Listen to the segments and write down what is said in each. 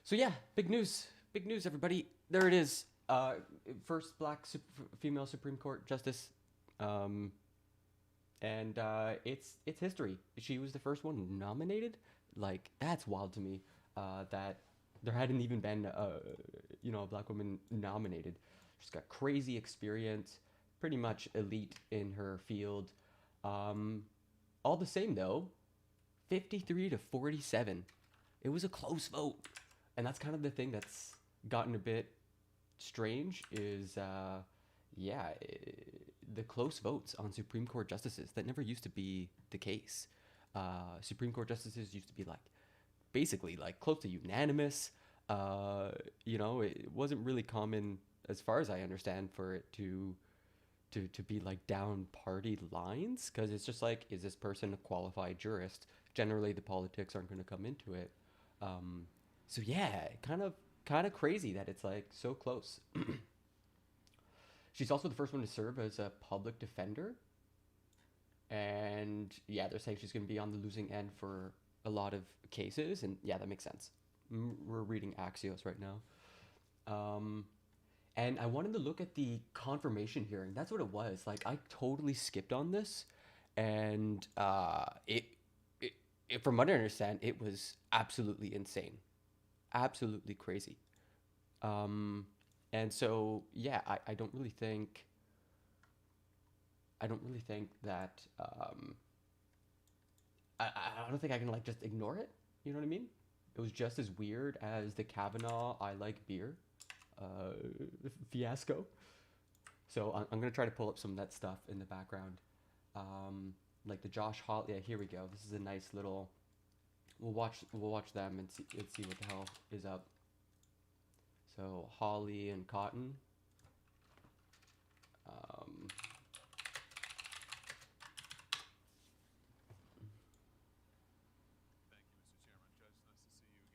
So yeah, big news, everybody. There it is. First black female Supreme Court justice, um, and it's history. She was the first one nominated. Like that's wild to me. That there hadn't even been a black woman nominated. She's got crazy experience, pretty much elite in her field. Um, all the same though, 53 to 47. It was a close vote. And that's kind of the thing that's gotten a bit strange is, yeah, the close votes on Supreme Court justices. That never used to be the case. Supreme Court justices used to be like, basically, like close to unanimous. It wasn't really common, as far as I understand, for it to be like down party lines because it's just like, is this person a qualified jurist? Generally, the politics aren't going to come into it. Um, so yeah, kind of crazy that it's like so close. She's also the first one to serve as a public defender, and yeah, they're saying she's going to be on the losing end for a lot of cases, and yeah, that makes sense. We're reading Axios right now. Um, and I wanted to look at the confirmation hearing. That's what it was. Like I totally skipped on this, and from what I understand, it was absolutely insane, absolutely crazy. Um, and so yeah, I don't really think that I don't think I can like just ignore it. You know what I mean? It was just as weird as the Kavanaugh "I like beer" uh, fiasco. So I'm gonna try to pull up some of that stuff in the background, um, like the Josh Hall. Yeah, here we go. This is a nice little. We'll watch them and see what the hell is up. So Holly and Cotton. Um,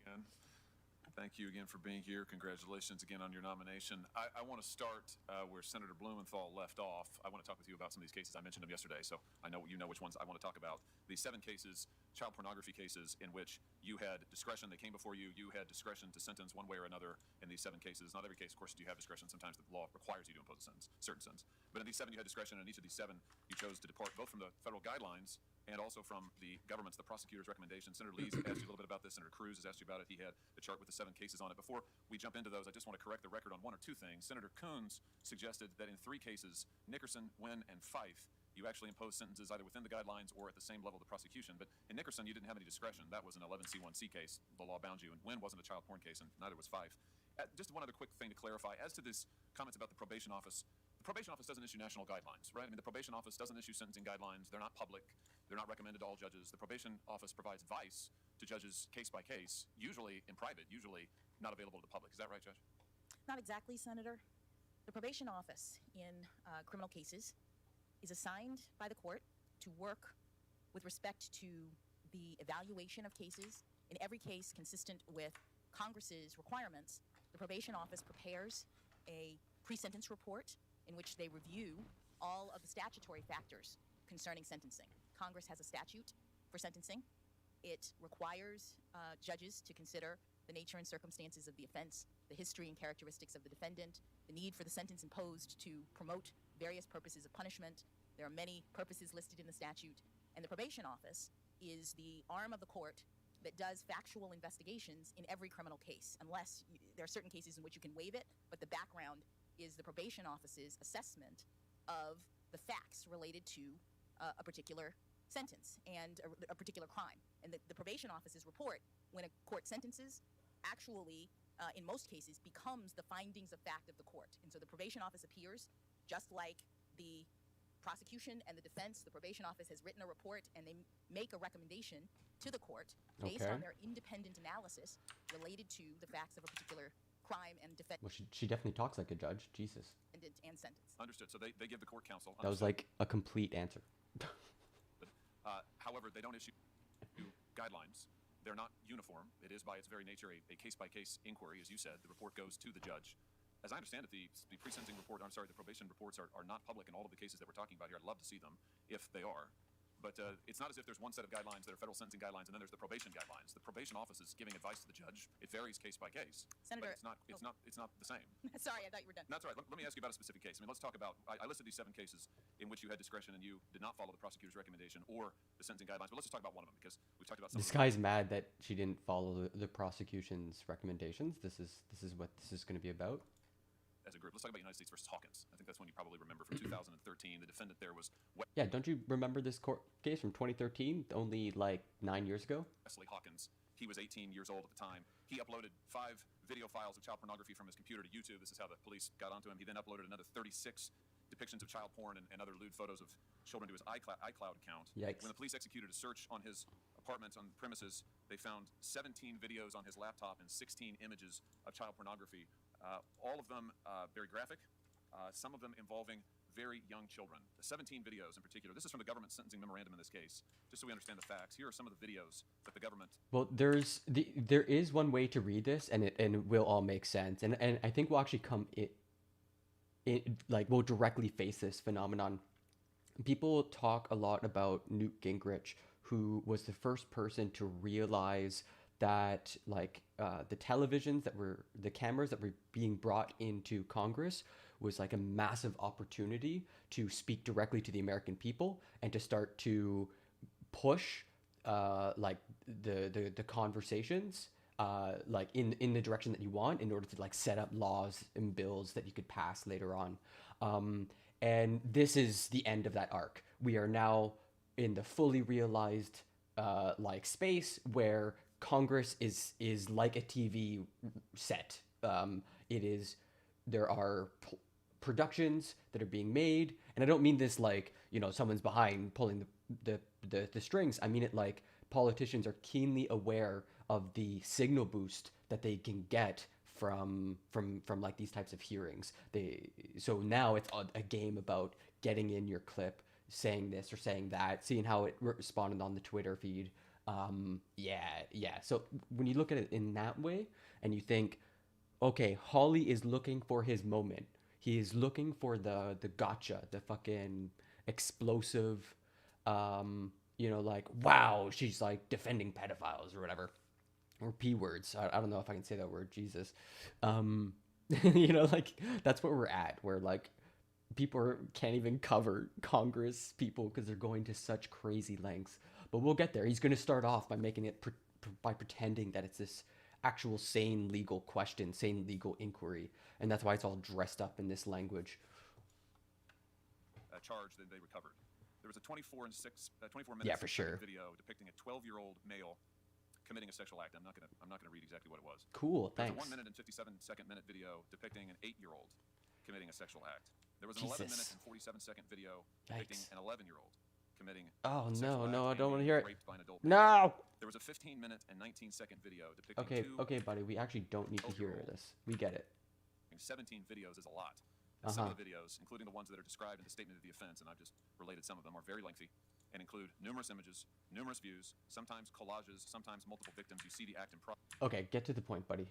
Again. Thank you again for being here. Congratulations again on your nomination. I want to start where Senator Blumenthal left off. I want to talk with you about some of these cases. I mentioned them yesterday, so I know you know which ones I want to talk about. These 7 cases, child pornography cases, in which you had discretion. They came before you. You had discretion to sentence one way or another in these 7 cases. Not every case, of course, do you have discretion. Sometimes the law requires you to impose a sentence, certain sentence. But in these 7, you had discretion, and in each of these 7, you chose to depart both from the federal guidelines and also from the prosecutor's recommendation. Senator Lee's asked you a little bit about this. Senator Cruz has asked you about it. He had the chart with the 7 cases on it. Before we jump into those, I just want to correct the record on 1 or 2 things. Senator Coons suggested that in 3 cases, Nickerson, Wynn, and Fife, you actually imposed sentences either within the guidelines or at the same level of the prosecution. But in Nickerson, you didn't have any discretion. That was an 11C1C case. The law bound you. And Wynn wasn't a child porn case, and neither was Fife. Just one other quick thing to clarify. As to this comments about the probation office, the probation office doesn't issue national guidelines, right? I mean, the probation office doesn't issue sentencing guidelines. They're not public. They're not recommended to all judges. The probation office provides advice to judges case by case, usually in private, usually not available to the public. Is that right, Judge? Not exactly, Senator. The probation office in criminal cases is assigned by the court to work with respect to the evaluation of cases. In every case consistent with Congress's requirements, the probation office prepares a pre-sentence report in which they review all of the statutory factors concerning sentencing. Congress has a statute for sentencing. It requires judges to consider the nature and circumstances of the offense, the history and characteristics of the defendant, the need for the sentence imposed to promote various purposes of punishment. There are many purposes listed in the statute, and the probation office is the arm of the court that does factual investigations in every criminal case, unless there are certain cases in which you can waive it, but the background is the probation office's assessment of the facts related to a particular sentence and a particular crime. And the probation office's report, when a court sentences, actually, in most cases, becomes the findings of fact of the court. And so the probation office appears just like the prosecution and the defense. The probation office has written a report, and they make a recommendation to the court based on their independent analysis related to the facts of a particular crime and defense. Well, she definitely talks like a judge. Jesus. And sentence. Understood. So they give the court counsel. That was like a complete answer. However, they don't issue guidelines. They're not uniform. It is by its very nature a case-by-case inquiry. As you said, the report goes to the judge. As I understand it, the pre-sentencing report, the probation reports are not public in all of the cases that we're talking about here. I'd love to see them if they are. But it's not as if there's one set of guidelines that are federal sentencing guidelines, and then there's the probation guidelines. The probation office is giving advice to the judge. It varies case by case. Senator, but it's not the same. Sorry, I thought you were done. That's all right. Let me ask you about a specific case. I mean, let's talk about. I listed these 7 cases in which you had discretion and you did not follow the prosecutor's recommendation or the sentencing guidelines. But let's just talk about one of them because we've talked about some. This guy's mad that she didn't follow the prosecution's recommendations. This is what this is going to be about. As a group, let's talk about United States versus Hawkins. I think that's one you probably remember from 2013. The defendant there was Yeah, don't you remember this court case from 2013? Only like 9 years ago. Wesley Hawkins. He was 18 years old at the time. He uploaded 5 video files of child pornography from his computer to YouTube. This is how the police got onto him. He then uploaded another 36 depictions of child porn and other lewd photos of children to his iCloud account. Yikes. When the police executed a search on his apartment on premises, they found 17 videos on his laptop and 16 images of child pornography. All of them very graphic, some of them involving very young children. The 17 videos in particular, this is from the government sentencing memorandum in this case, just so we understand the facts. Here are some of the videos that the government... Well, there is one way to read this, and it will all make sense. And I think we'll actually we'll directly face this phenomenon. People talk a lot about Newt Gingrich, who was the first person to realize that the televisions the cameras that were being brought into Congress was like a massive opportunity to speak directly to the American people and to start to push the conversations in the direction that you want in order to set up laws and bills that you could pass later on. And this is the end of that arc. We are now in the fully realized space where Congress is like a TV set. There are productions that are being made, and I don't mean this someone's behind pulling the strings. I mean it like politicians are keenly aware of the signal boost that they can get from these types of hearings. So now it's a game about getting in your clip, saying this or saying that, seeing how it responded on the Twitter feed. So when you look at it in that way and you think, okay, Hawley is looking for his moment. He is looking for the gotcha, the fucking explosive, wow, she's defending pedophiles or whatever, or P words. I don't know if I can say that word, Jesus. That's what we're at, where people can't even cover Congress people because they're going to such crazy lengths. But we'll get there. He's going to start off by making it by pretending that it's this actual sane legal question, sane legal inquiry, and that's why it's all dressed up in this language. Charge that they recovered. There was a 24 minute Yeah, for sure. video depicting a 12-year-old male committing a sexual act. I'm not gonna read exactly what it was. Cool, There thanks. was a 1 minute and 57-second video depicting an 8-year-old committing a sexual act. There was an Jesus. 11 minute and 47-second video depicting Yikes. an 11-year-old committing Oh, a sexual no, act I and don't want to being hear it. raped by an adult. No! There was a 15-minute and 19-second video depicting Okay, buddy, we actually don't need to hear this. We get it. 17 videos is a lot. And some of the videos, including the ones that are described in the statement of the offense, and I've just related some of them, are very lengthy and include numerous images, numerous views, sometimes collages, sometimes multiple victims. You see the act in progress. Okay, get to the point, buddy.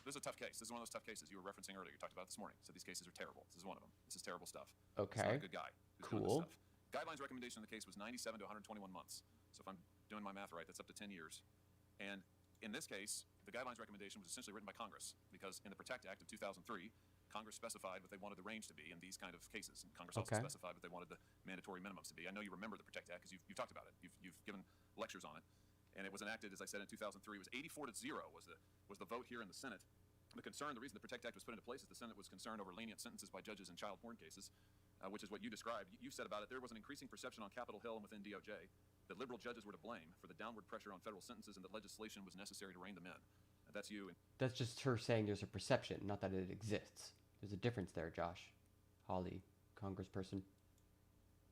This is a tough case. This is one of those tough cases you were referencing earlier. You talked about this morning. So these cases are terrible. This is one of them. This is terrible stuff. Okay. He's not a good guy who's doing this Cool. stuff. Guidelines recommendation in the case was 97 to 121 months. So if I'm doing my math right, that's up to 10 years. And in this case, the guidelines recommendation was essentially written by Congress because in the PROTECT Act of 2003, Congress specified what they wanted the range to be in these kind of cases. And Congress also specified what they wanted the mandatory minimums to be. I know you remember the PROTECT Act because you've talked about it. You've given lectures on it. And it was enacted, as I said, in 2003. It was 84 to 0 was the vote here in the Senate. The reason the PROTECT Act was put into place is the Senate was concerned over lenient sentences by judges in child porn cases, which is what you described. You said about it, there was an increasing perception on Capitol Hill and within DOJ that liberal judges were to blame for the downward pressure on federal sentences and that legislation was necessary to rein them in. That's you. That's just her saying there's a perception, not that it exists. There's a difference there, Josh. Hawley, congressperson.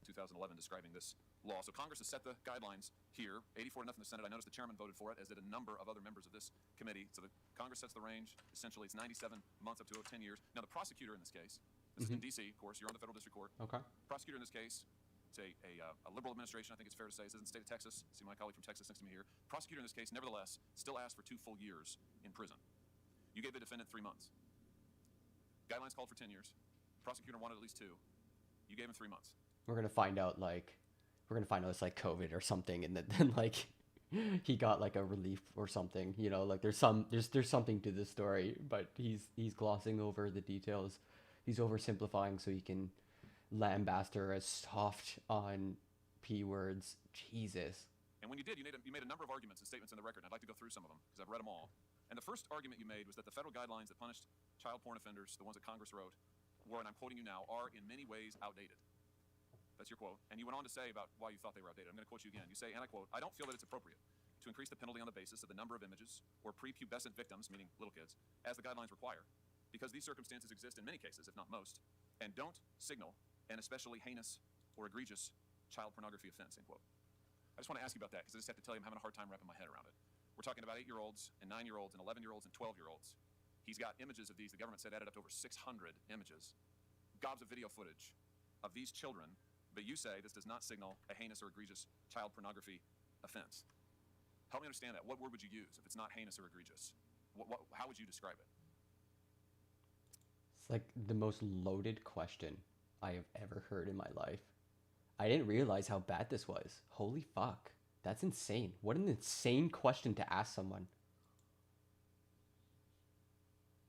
2011 describing this law. So Congress has set the guidelines here, 84 to 0 in the Senate. I noticed the chairman voted for it, as did a number of other members of this committee. So the Congress sets the range. Essentially, it's 97 months up to 10 years. Now, the prosecutor in this case, this is in D.C., of course. You're on the federal district court. Okay. Prosecutor in this case, it's a liberal administration, I think it's fair to say. This is in the state of Texas. See my colleague from Texas next to me here. Prosecutor in this case, nevertheless, still asked for 2 full years in prison. You gave the defendant 3 months. Guidelines called for 10 years. Prosecutor wanted at least 2. You gave him 3 months. We're going to find out, we're gonna find out it's like COVID or something, and then like he got like a relief or something. You know, like there's something to this story, but he's glossing over the details. He's oversimplifying so he can lambast her as soft on P words. Jesus. And when you did, you made a number of arguments and statements in the record. And I'd like to go through some of them because I've read them all. And the first argument you made was that the federal guidelines that punished child porn offenders, the ones that Congress wrote, were, and I'm quoting you now, are in many ways outdated. That's your quote. And you went on to say about why you thought they were outdated. I'm going to quote you again. You say, and I quote, "I don't feel that it's appropriate to increase the penalty on the basis of the number of images or prepubescent victims, meaning little kids, as the guidelines require, because these circumstances exist in many cases, if not most, and don't signal an especially heinous or egregious child pornography offense," end quote. I just want to ask you about that because I just have to tell you I'm having a hard time wrapping my head around it. We're talking about 8-year-olds and 9-year-olds and 11-year-olds and 12-year-olds. He's got images of these. The government said added up to over 600 images, gobs of video footage of these children, but you say this does not signal a heinous or egregious child pornography offense. Help me understand that. What word would you use if it's not heinous or egregious? How would you describe it? It's like the most loaded question I have ever heard in my life. I didn't realize how bad this was. Holy fuck. That's insane. What an insane question to ask someone.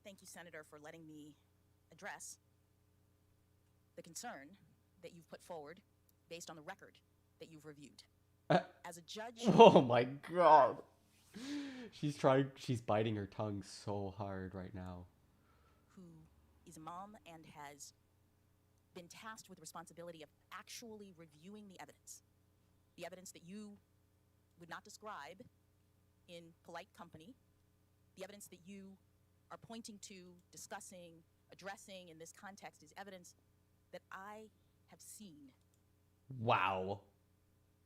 Thank you, Senator, for letting me address the concern that you've put forward based on the record that you've reviewed. As a judge... Oh my god. She's biting her tongue so hard right now. Who is a mom and has been tasked with the responsibility of actually reviewing the evidence that you would not describe in polite company, the evidence that you are pointing to, discussing, addressing in this context is evidence that I have seen. Wow.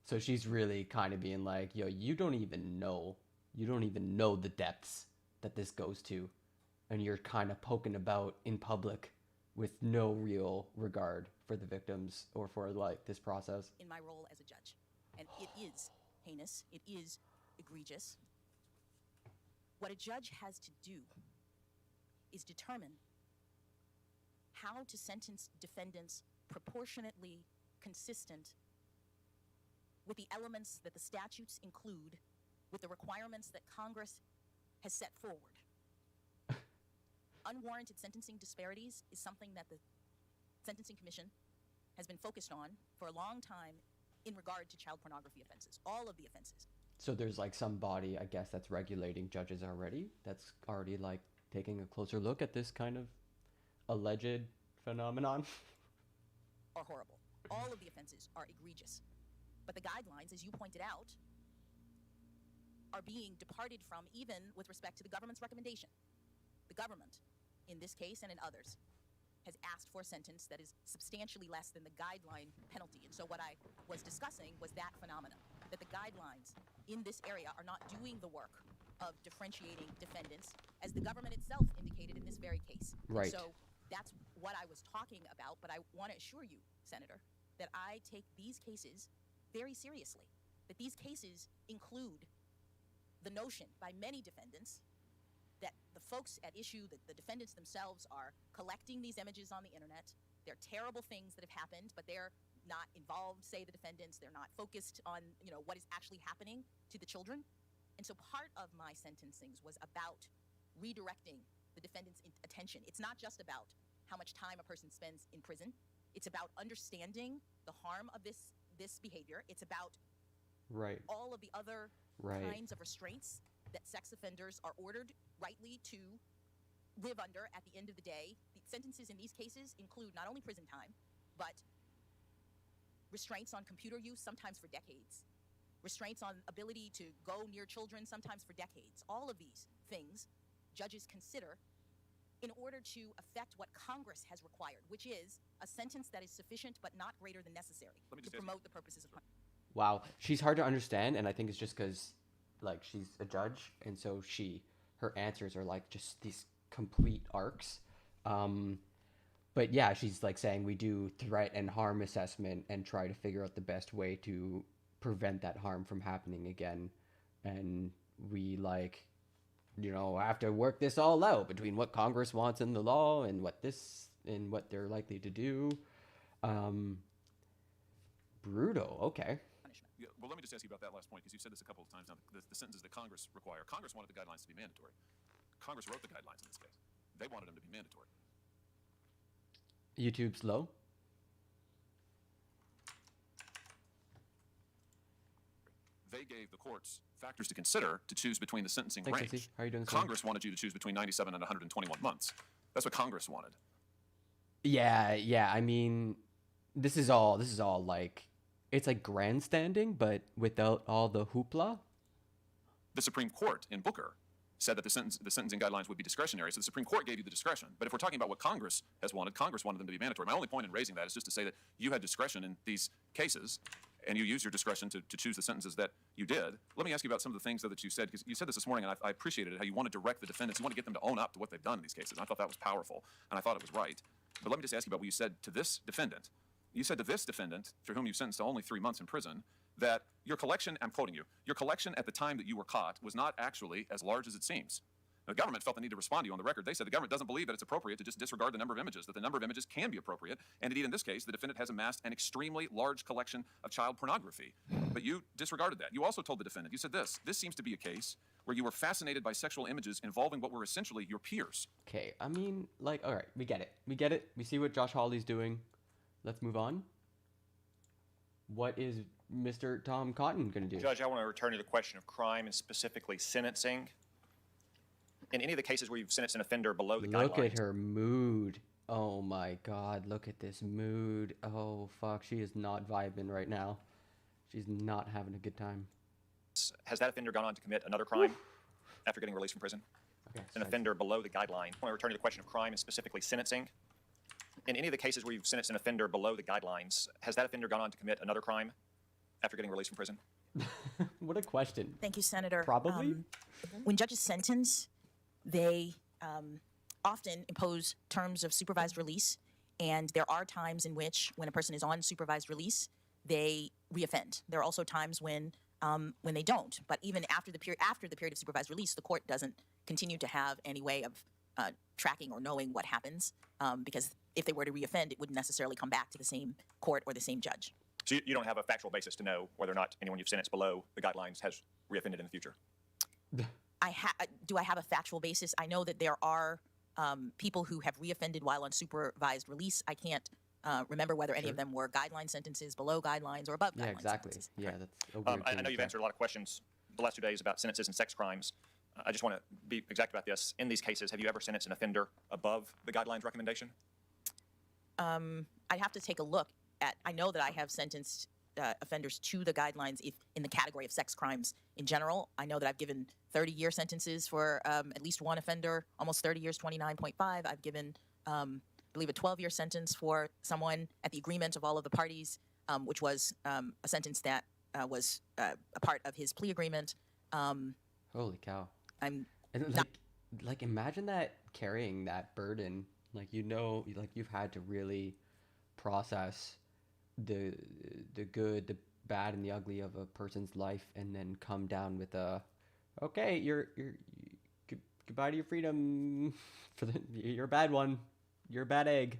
So she's really kind of being like, yo, you don't even know the depths that this goes to, and you're kind of poking about in public with no real regard for the victims or for like this process. In my role as a judge, and it is heinous, it is egregious. What a judge has to do is determine how to sentence defendants proportionately consistent with the elements that the statutes include, with the requirements that Congress has set forward. Unwarranted sentencing disparities is something that the Sentencing Commission has been focused on for a long time in regard to child pornography offenses, all of the offenses. So there's like some body, I guess, that's regulating judges already, that's already like taking a closer look at this kind of alleged phenomenon. Are horrible. All of the offenses are egregious. But the guidelines, as you pointed out, are being departed from even with respect to the government's recommendation. The government, in this case and in others, has asked for a sentence that is substantially less than the guideline penalty. And so what I was discussing was that phenomenon, that the guidelines in this area are not doing the work of differentiating defendants, as the government itself indicated in this very case. Right. And so that's what I was talking about, but I want to assure you, Senator, that I take these cases very seriously, that these cases include the notion by many defendants that the folks at issue, that the defendants themselves are collecting these images on the internet. They're terrible things that have happened, but they're not involved, say the defendants. They're not focused on, what is actually happening to the children. And so part of my sentencings was about redirecting the defendant's attention. It's not just about how much time a person spends in prison. It's about understanding the harm of this behavior. It's about all of the other kinds of restraints that sex offenders are ordered rightly to live under at the end of the day. The sentences in these cases include not only prison time, but restraints on computer use, sometimes for decades. Restraints on ability to go near children, sometimes for decades. All of these things judges consider in order to effect what Congress has required, which is a sentence that is sufficient but not greater than necessary to promote the purposes of punishment. Wow, she's hard to understand, and I think it's just because, like, she's a judge, and so her answers are like just these complete arcs. But yeah, she's like saying we do threat and harm assessment and try to figure out the best way to prevent that harm from happening again, and we have to work this all out between what Congress wants in the law and what they're likely to do. Brutal. Okay. punishment. Yeah, well, let me just ask you about that last point, because you've said this a couple of times now. The sentences that Congress require. Congress wanted the guidelines to be mandatory. Congress wrote the guidelines in this case. They wanted them to be mandatory. YouTube's low. They gave the courts factors to consider to choose between the sentencing Thanks, range. Hissy. How are you doing, sir? Congress wanted you to choose between 97 and 121 months. That's what Congress wanted. Yeah. I mean, this is all like, it's like grandstanding, but without all the hoopla. The Supreme Court in Booker said that the sentencing guidelines would be discretionary. So the Supreme Court gave you the discretion. But if we're talking about what Congress has wanted, Congress wanted them to be mandatory. My only point in raising that is just to say that you had discretion in these cases, and you used your discretion to choose the sentences that you did. Let me ask you about some of the things that you said, because you said this morning, and I appreciated it, how you want to direct the defendants. You want to get them to own up to what they've done in these cases. And I thought that was powerful, and I thought it was right. But let me just ask you about what you said to this defendant. You said to this defendant, for whom you sentenced to only 3 months in prison, that your collection, I'm quoting you, your collection at the time that you were caught was not actually as large as it seems. The government felt the need to respond to you on the record. They said the government doesn't believe that it's appropriate to just disregard the number of images, that the number of images can be appropriate. And indeed, in this case, the defendant has amassed an extremely large collection of child pornography. But you disregarded that. You also told the defendant, you said this seems to be a case where you were fascinated by sexual images involving what were essentially your peers. Okay, I mean, like, all right, we get it. We see what Josh Hawley's doing. Let's move on. What is Mr. Tom Cotton going to do? Judge, I want to return to the question of crime and specifically sentencing. In any of the cases where you've sentenced an offender below the guidelines. Look at her mood. Oh my God, look at this mood. Oh fuck, she is not vibing right now. She's not having a good time. Has that offender gone on to commit another crime after getting released from prison? Okay, An offender below the guideline. I want to return to the question of crime and specifically sentencing. In any of the cases where you've sentenced an offender below the guidelines, has that offender gone on to commit another crime after getting released from prison? What a question. Thank you, Senator. Probably. When judges sentence, they often impose terms of supervised release, and there are times in which, when a person is on supervised release, they reoffend. There are also times when they don't. But even after the period of supervised release, the court doesn't continue to have any way of tracking or knowing what happens, because if they were to reoffend, it wouldn't necessarily come back to the same court or the same judge. So you don't have a factual basis to know whether or not anyone you've sentenced below the guidelines has reoffended in the future? Do I have a factual basis? I know that there are people who have reoffended while on supervised release. I can't remember whether any of them were guideline sentences, below guidelines, or above guideline sentences. Yeah, that's a weird I thing know to you've say. answered a lot of questions the last 2 days about sentences and sex crimes. I just want to be exact about this. In these cases, have you ever sentenced an offender above the guidelines recommendation? I'd have to take a look at. I know that I have sentenced offenders to the guidelines if in the category of sex crimes in general. I know that I've given 30-year sentences for at least one offender, almost 30 years, 29.5. I've given, I believe, a 12-year sentence for someone at the agreement of all of the parties, which was a sentence that was a part of his plea agreement. Holy cow. I'm And not- like imagine that, carrying that burden. Like, like you've had to really process the good, the bad, and the ugly of a person's life, and then come down with okay, you're goodbye to your freedom. You're a bad one. You're a bad egg.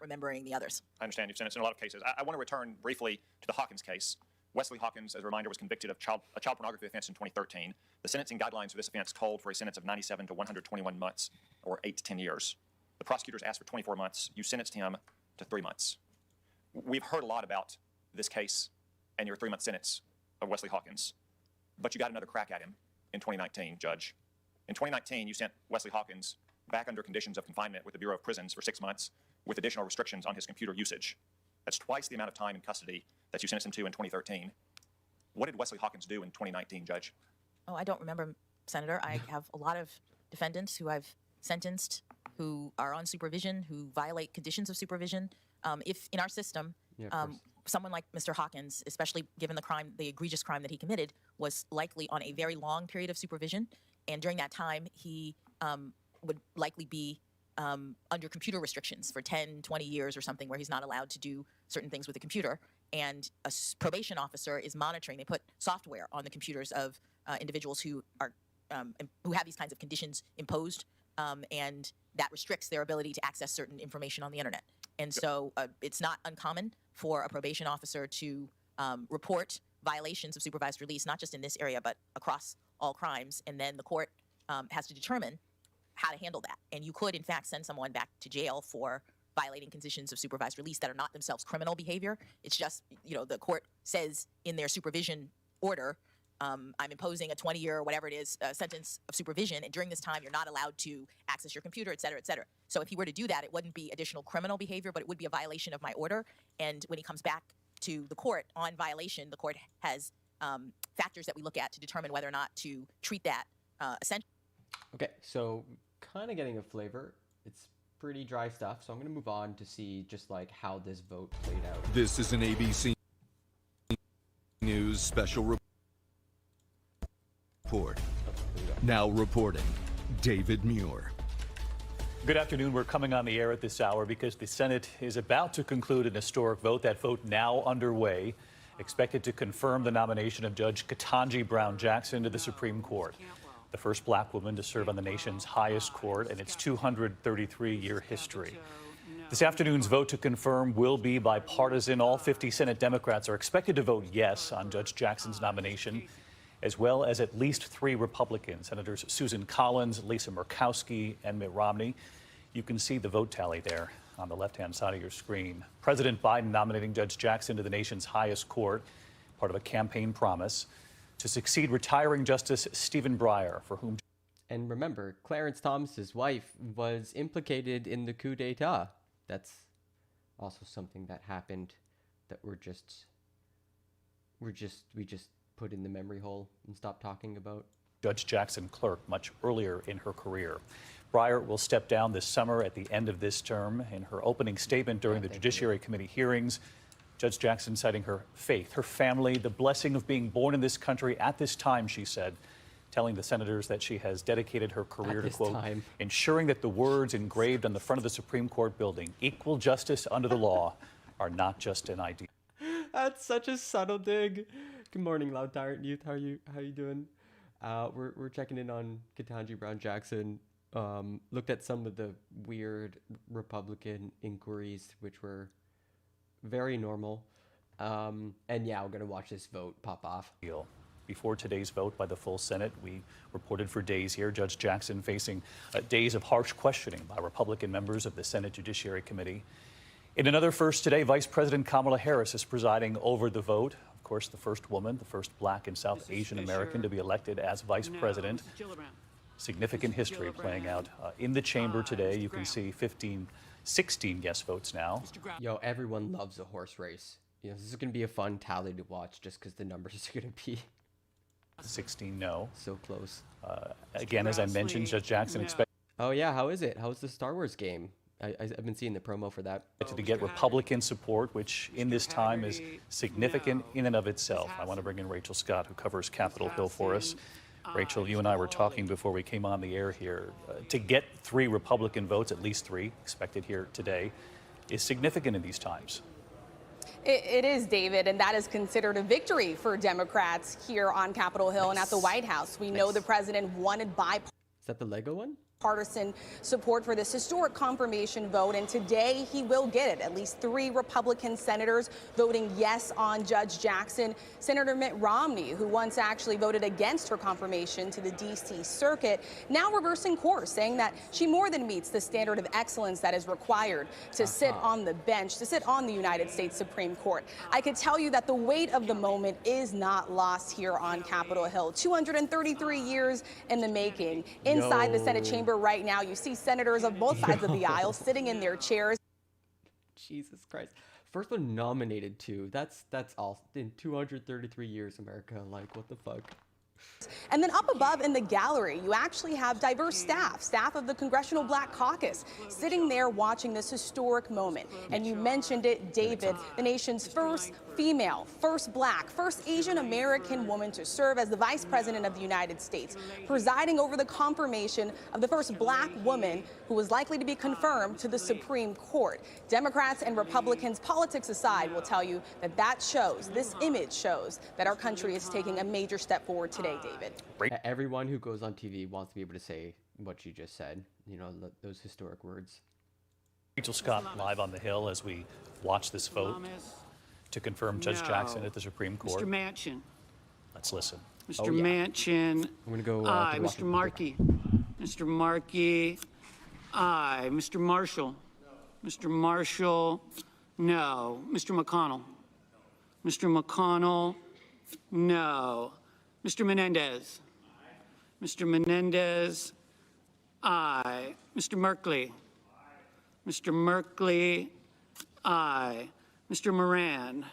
remembering the others. I understand you've sentenced in a lot of cases. I want to return briefly to the Hawkins case. Wesley Hawkins, as a reminder, was convicted of a child pornography offense in 2013. The sentencing guidelines for this offense called for a sentence of 97 to 121 months, or 8 to 10 years. The prosecutors asked for 24 months. You sentenced him to 3 months. We've heard a lot about this case and your 3-month sentence of Wesley Hawkins, but you got another crack at him in 2019, Judge. In 2019, you sent Wesley Hawkins back under conditions of confinement with the Bureau of Prisons for 6 months with additional restrictions on his computer usage. That's twice the amount of time in custody that you sentenced him to in 2013. What did Wesley Hawkins do in 2019, Judge? Oh, I don't remember, Senator. I have a lot of defendants who I've sentenced who are on supervision, who violate conditions of supervision. If in our system, Yeah, of course. someone like Mr. Hawkins, especially given the crime, the egregious crime that he committed, was likely on a very long period of supervision. And during that time, he would likely be under computer restrictions for 10, 20 years or something, where he's not allowed to do certain things with the computer. And a probation officer is monitoring. They put software on the computers of individuals who are who have these kinds of conditions imposed, and that restricts their ability to access certain information on the internet. And so it's not uncommon for a probation officer to report violations of supervised release, not just in this area, but across all crimes. And then the court has to determine how to handle that. And you could, in fact, send someone back to jail for violating conditions of supervised release that are not themselves criminal behavior. It's just, the court says in their supervision order, I'm imposing a 20-year or whatever it is sentence of supervision, and during this time you're not allowed to access your computer, et cetera, et cetera. So if he were to do that, it wouldn't be additional criminal behavior, but it would be a violation of my order. And when he comes back to the court on violation, the court has factors that we look at to determine whether or not to treat that essentially. Okay, so kind of getting a flavor. It's pretty dry stuff, so I'm going to move on to see just like how this vote played out. This is an ABC News special report. Now reporting, David Muir. Good afternoon. We're coming on the air at this hour because the Senate is about to conclude an historic vote. That vote now underway, expected to confirm the nomination of Judge Katanji Brown Jackson to the Supreme Court, the first black woman to serve on the nation's highest court in its 233-year history. This afternoon's vote to confirm will be bipartisan. All 50 Senate Democrats are expected to vote yes on Judge Jackson's nomination, as well as at least 3 Republicans, Senators Susan Collins, Lisa Murkowski, and Mitt Romney. You can see the vote tally there on the left-hand side of your screen. President Biden nominating Judge Jackson to the nation's highest court, part of a campaign promise to succeed retiring Justice Stephen Breyer, for whom... And remember, Clarence Thomas's wife was implicated in the coup d'etat. That's also something that happened that we just put in the memory hole and stopped talking about. Judge Jackson clerked much earlier in her career. Breyer will step down this summer at the end of this term. In her opening statement during the Judiciary Committee hearings, Judge Jackson citing her faith, her family, the blessing of being born in this country at this time, she said, telling the senators that she has dedicated her career to, quote, ensuring that the words engraved on the front of the Supreme Court building, equal justice under the law, are not just an idea. That's such a subtle dig. Good morning, Loud Tyrant Youth. How you doing? We're checking in on Katanji Brown Jackson. Looked at some of the weird Republican inquiries, which were very normal. And yeah, we're gonna watch this vote pop off. Before today's vote by the full Senate, we reported for days here, Judge Jackson facing days of harsh questioning by Republican members of the Senate Judiciary Committee. In another first today, Vice President Kamala Harris is presiding over the vote. Of course, the first woman, the first black and South Asian American to be elected as vice president. Significant history playing out in the chamber today. You can see 16 yes votes now. Yo, everyone loves a horse race. This is going to be a fun tally to watch just because the numbers are going to be 16 no. So close. Again, as I mentioned, Judge Jackson expected. Oh yeah, how is it? How's the Star Wars game? I've been seeing the promo for that. To get Republican support, which in this time is significant in and of itself. I want to bring in Rachel Scott, who covers Capitol Hill for us. Rachel, you and I were talking before we came on the air here. To get 3 Republican votes, at least 3, expected here today, is significant in these times. It is, David, and that is considered a victory for Democrats here on Capitol Hill and at the White House. We know the president wanted bipartisan. Is that the Lego one? Partisan support for this historic confirmation vote, and today he will get it. At least 3 Republican senators voting yes on Judge Jackson. Senator Mitt Romney, who once actually voted against her confirmation to the D.C. Circuit, now reversing course, saying that she more than meets the standard of excellence that is required to sit on the bench, to sit on the United States Supreme Court. I could tell you that the weight of the moment is not lost here on Capitol Hill. 233 years in the making. Inside the Senate chamber right now, you see senators of both sides of the aisle sitting in their chairs. Jesus Christ. First one nominated too. That's all in 233 years, America. Like, what the fuck? And then up above in the gallery, you actually have diverse staff of the Congressional Black Caucus, sitting there watching this historic moment. And you mentioned it, David, the nation's first female, first black, first Asian American woman to serve as the Vice President of the United States, presiding over the confirmation of the first black woman who was likely to be confirmed to the Supreme Court. Democrats and Republicans, politics aside, will tell you that this image shows that our country is taking a major step forward today, David. Everyone who goes on TV wants to be able to say what you just said, those historic words. Rachel Scott live on the Hill as we watch this vote. to confirm Judge No. Jackson at the Supreme Court. Mr. Manchin. Let's listen. Mr. Oh, yeah. Manchin. I'm gonna go. Aye. to the Mr. Washington Markey. Mr. Markey. Aye. Mr. Marshall. Mr. Marshall. No. Mr. McConnell. Mr. McConnell. No. Mr. Menendez. Mr. Menendez. Aye. Mr. Merkley. Mr. Merkley. Aye. Mr. Moran.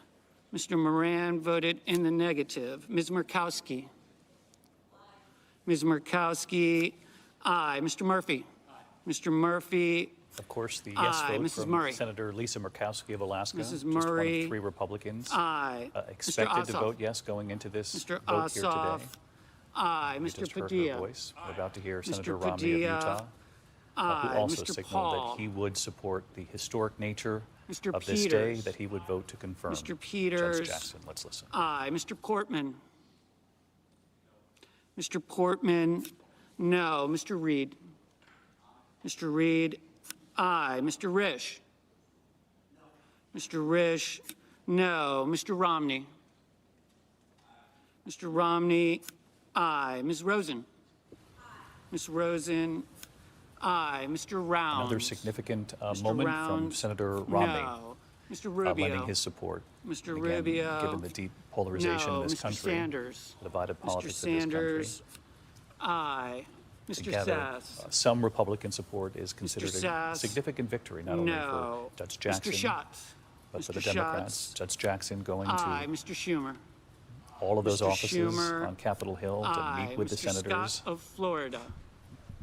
Mr. Moran voted in the negative. Ms. Murkowski. Ms. Murkowski. Aye. Mr. Murphy. Mr. Murphy. Of course, the yes Aye. vote Mrs. from Murray. Senator Lisa Murkowski of Alaska, Mrs. just one of Murray. 3 Republicans, Aye. expected to Ossoff. vote yes going into this Mr. vote here today. Ossoff. Aye. You Mr. just heard her Padilla. voice. We're about to hear Mr. Senator Romney of Padilla. Utah, Aye. who also Mr. signaled Paul. that he would support the historic nature Mr. of this day, Peters. that he would vote to confirm Mr. Peters. Judge Jackson. Let's listen. Aye. Mr. Portman. Mr. Portman. No. Mr. Reed. Mr. Reed. Aye. Mr. Risch. Mr. Risch. No. Mr. Romney. Mr. Romney. Aye. Ms. Rosen. Ms. Rosen. Aye. Mr. Rounds. Another significant Mr. moment from Rounds. Senator Romney No. Mr. Rubio. lending his support. Mr. Again, Rubio. given the deep polarization No. in this Mr. country, Sanders. the divided Mr. politics of this country. Sanders. Aye. Mr. Together, Sass. some Republican support is considered a Sass. significant victory, not only No. for Judge Jackson, Mr. Schatz. but for Mr. the Democrats. Schatz. Judge Jackson going Aye. to Mr. Schumer. all of those Mr. offices Schumer. on Capitol Hill to Aye. meet with the Mr. senators Scott of Florida.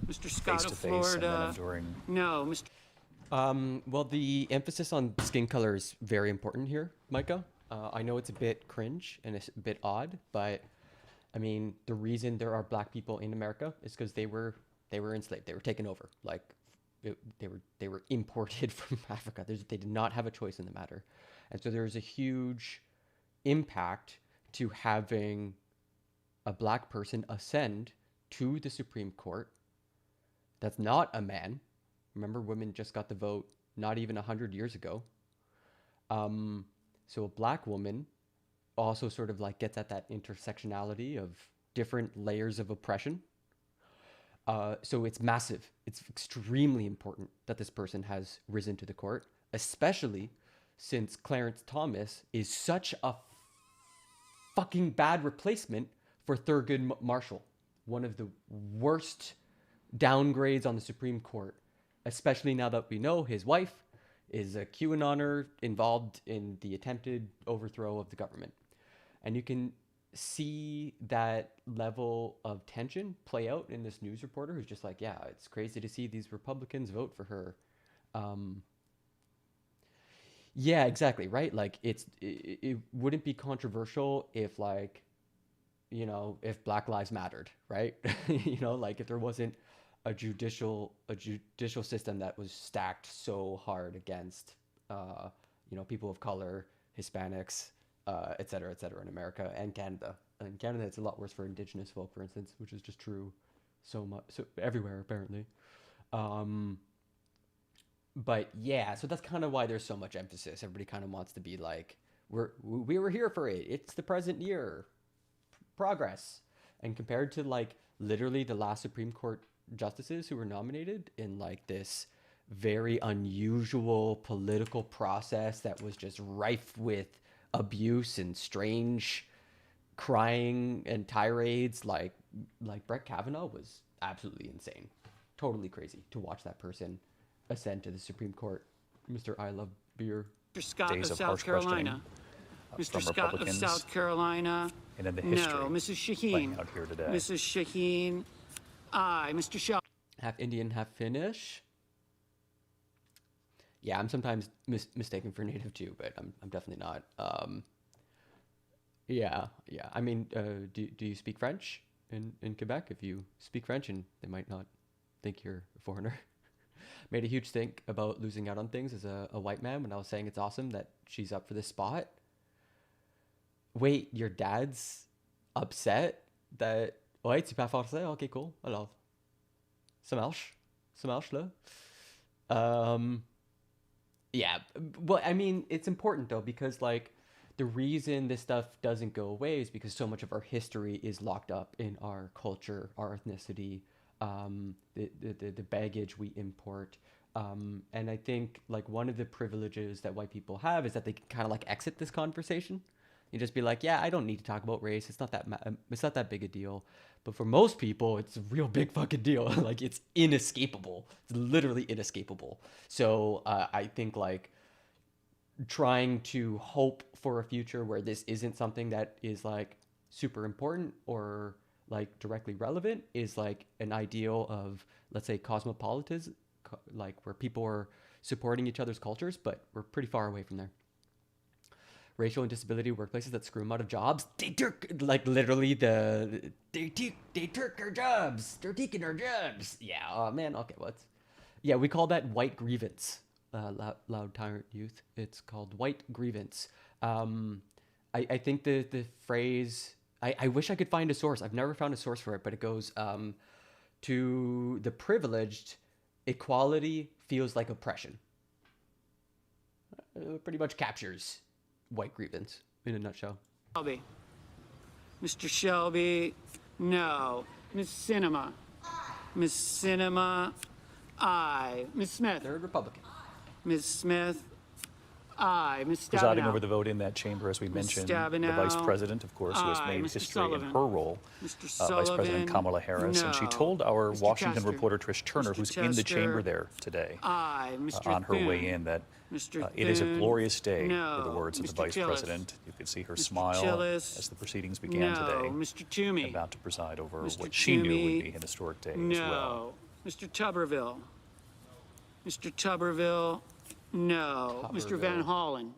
Mr. Scott face to of face, and then Florida. enduring No. Mr. Well, the emphasis on skin color is very important here, Micah. I know it's a bit cringe and it's a bit odd, but I mean, the reason there are black people in America is because they were enslaved. They were taken over. Like they were imported from Africa. They did not have a choice in the matter, and so there's a huge impact to having a black person ascend to the Supreme Court. That's not a man. Remember, women just got the vote not even 100 years ago. So a black woman also sort of like gets at that intersectionality of different layers of oppression. So it's massive. It's extremely important that this person has risen to the court, especially since Clarence Thomas is such a fucking bad replacement for Thurgood Marshall, one of the worst downgrades on the Supreme Court, especially now that we know his wife is a QAnoner involved in the attempted overthrow of the government. And you can see that level of tension play out in this news reporter who's just like, yeah, it's crazy to see these Republicans vote for her. Yeah, exactly, right? Like it wouldn't be controversial if, like, you know, if Black Lives mattered, right? You know, like if there wasn't a judicial system that was stacked so hard against, you know, people of color, Hispanics, et cetera, in America and Canada. In Canada, it's a lot worse for Indigenous folk, for instance, which is just true so everywhere, apparently. But yeah, so that's kind of why there's so much emphasis. Everybody kind of wants to be like, we were here for it. It's the present year. Progress. And compared to like literally the last Supreme Court justices who were nominated in like this very unusual political process that was just rife with abuse and strange crying and tirades, like Brett Kavanaugh was absolutely insane. Totally crazy to watch that person ascend to the Supreme Court. Mr. I Love Beer. Mr. Scott Days of of South harsh Carolina. from Mr. Scott of Republicans, South Carolina. and then the history No. Mrs. playing Shaheen. out here today. Mrs. Shaheen. Aye. Mr. Shaw. Half Indian, half Finnish. Yeah, I'm sometimes mistaken for native too, but I'm definitely not. Yeah. I mean, do you speak French in Quebec? If you speak French, and they might not think you're a foreigner. Made a huge think about losing out on things as a white man when I was saying it's awesome that she's up for this spot. Wait, your dad's upset that... Ouais, tu parles français? Ok, cool. Alors, ça marche là. Yeah, well, I mean, it's important though, because like the reason this stuff doesn't go away is because so much of our history is locked up in our culture, our ethnicity, the baggage we import. And I think like one of the privileges that white people have is that they can kind of like exit this conversation. You just be like, yeah, I don't need to talk about race. It's not that big a deal. But for most people, it's a real big fucking deal. Like it's inescapable. It's literally inescapable. So I think like trying to hope for a future where this isn't something that is like super important or like directly relevant is like an ideal of, let's say, cosmopolitanism, like where people are supporting each other's cultures, but we're pretty far away from there. Racial and disability workplaces that screw them out of jobs. They took, like literally they took our jobs. They're taking our jobs. Yeah, oh man, okay, yeah, we call that white grievance. Loud tyrant youth. It's called white grievance. I think the phrase, I wish I could find a source. I've never found a source for it, but it goes, to the privileged, equality feels like oppression. Pretty much captures white grievance in a nutshell. Shelby. Mr. Shelby, no. Ms. Sinema. Ms. Sinema, aye. Ms. Smith. Third Republican. Ms. Smith, aye. Ms. Stabenow. Presiding over the vote in that chamber, as we mentioned, the Vice Stabenow. President, of course, who has Aye. made Mr. history in Sullivan. her role, Mr. Vice Sullivan, President Kamala Harris, and she no. told our Mr. Washington Tester. reporter Trish Turner, Mr. who's in the Tester. chamber there today, Aye. Mr. on her way Thune. in, that Mr. it is a Thune, glorious day, no. were the words of the Mr. Vice Chillis. President. You could see her Mr. smile Chillis, as the proceedings began no. today, Mr. Toomey. about to preside over Mr. what she knew Toomey, would be an historic day no. as well. Mr. Tuberville. Mr. Tuberville, no. Mr. Van Tuberville. Hollen.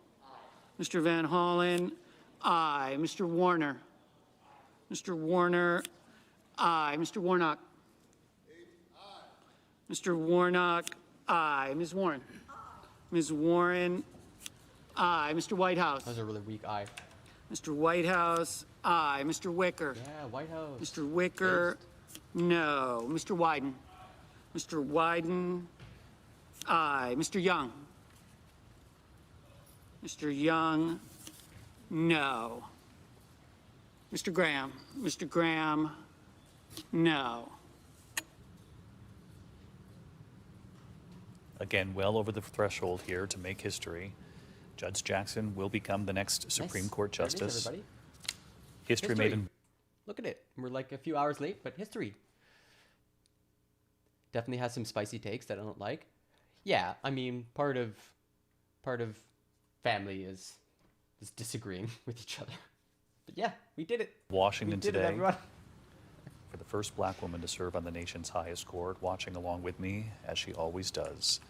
Mr. Van Hollen, aye. Mr. Warner. Mr. Warner, aye. Mr. Warnock. Mr. Warnock, aye. Ms. Warren. Ms. Warren, aye. Mr. Whitehouse. That was a really weak eye. Mr. Whitehouse, aye. Mr. Wicker. Yeah, White House. Mr. Wicker, no. Mr. Wyden. Mr. Wyden, aye. Mr. Young. Mr. Young, no. Mr. Graham. Mr. Graham, no. Again, well over the threshold here to make history. Judge Jackson will become the next Supreme Nice. Court There it is, Justice. everybody. History made in Look at it. We're like a few hours late, but history. Definitely has some spicy takes that I don't like. Yeah, I mean, part of family is disagreeing with each other. But yeah, we did it. Washington We did today. it, everyone. For the first black woman to serve on the nation's highest court, watching along with me, as she always does,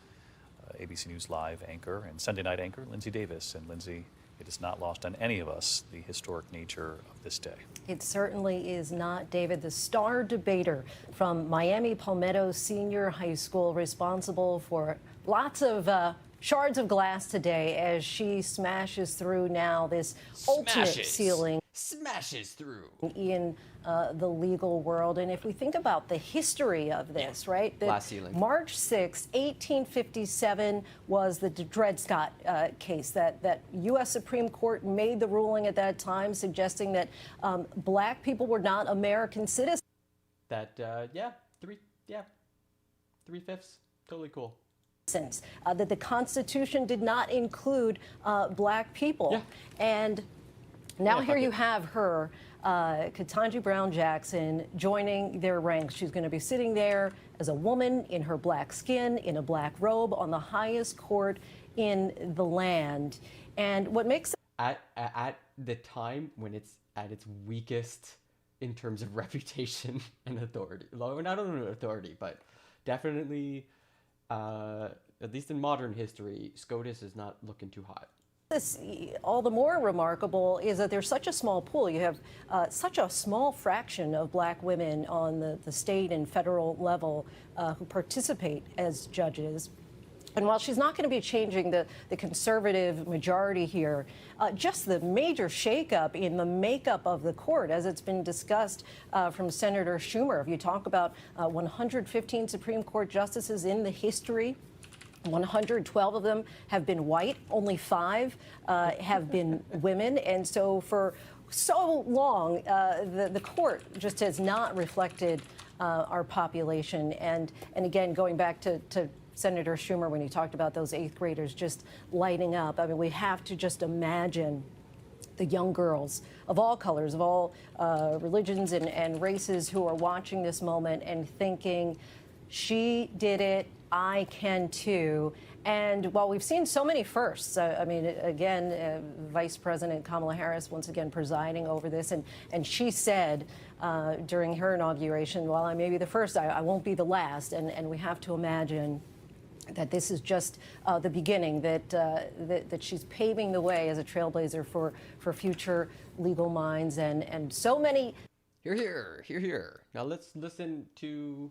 ABC News Live anchor and Sunday night anchor, Lindsay Davis. And Lindsay, it is not lost on any of us the historic nature of this day. It certainly is not, David. The star debater from Miami Palmetto Senior High School, responsible for lots of shards of glass today as she smashes through now this ultimate ceiling Smashes through. in the legal world. And if we think about the history of this, right? the Glass ceiling. March 6, 1857 was the Dred Scott case that U.S. Supreme Court made the ruling at that time suggesting that black people were not American citizens. That three-fifths. Totally cool. That the Constitution did not include black people. Yeah. And now Yeah, here fuck you it. have her, Katanji Brown Jackson, joining their ranks. She's going to be sitting there as a woman in her black skin, in a black robe, on the highest court in the land. And what makes At the time when it's at its weakest in terms of reputation and authority. Well, I don't know authority, but definitely, at least in modern history, SCOTUS is not looking too hot. this all the more remarkable is that there's such a small pool. You have such a small fraction of black women on the state and federal level who participate as judges. And while she's not going to be changing the conservative majority here, just the major shakeup in the makeup of the court, as it's been discussed from Senator Schumer. If you talk about 115 Supreme Court justices in the history 112 of them have been white. Only 5 have been women. And so for so long, the court just has not reflected our population. And again, going back to Senator Schumer, when he talked about those 8th graders just lighting up, I mean, we have to just imagine the young girls of all colors, of all religions and races who are watching this moment and thinking, she did it, I can too. And while we've seen so many firsts, I mean, again, Vice President Kamala Harris once again presiding over this, and she said during her inauguration, while I may be the first, I won't be the last. And we have to imagine that this is just the beginning, that she's paving the way as a trailblazer for future legal minds and so many. Here. Now let's listen to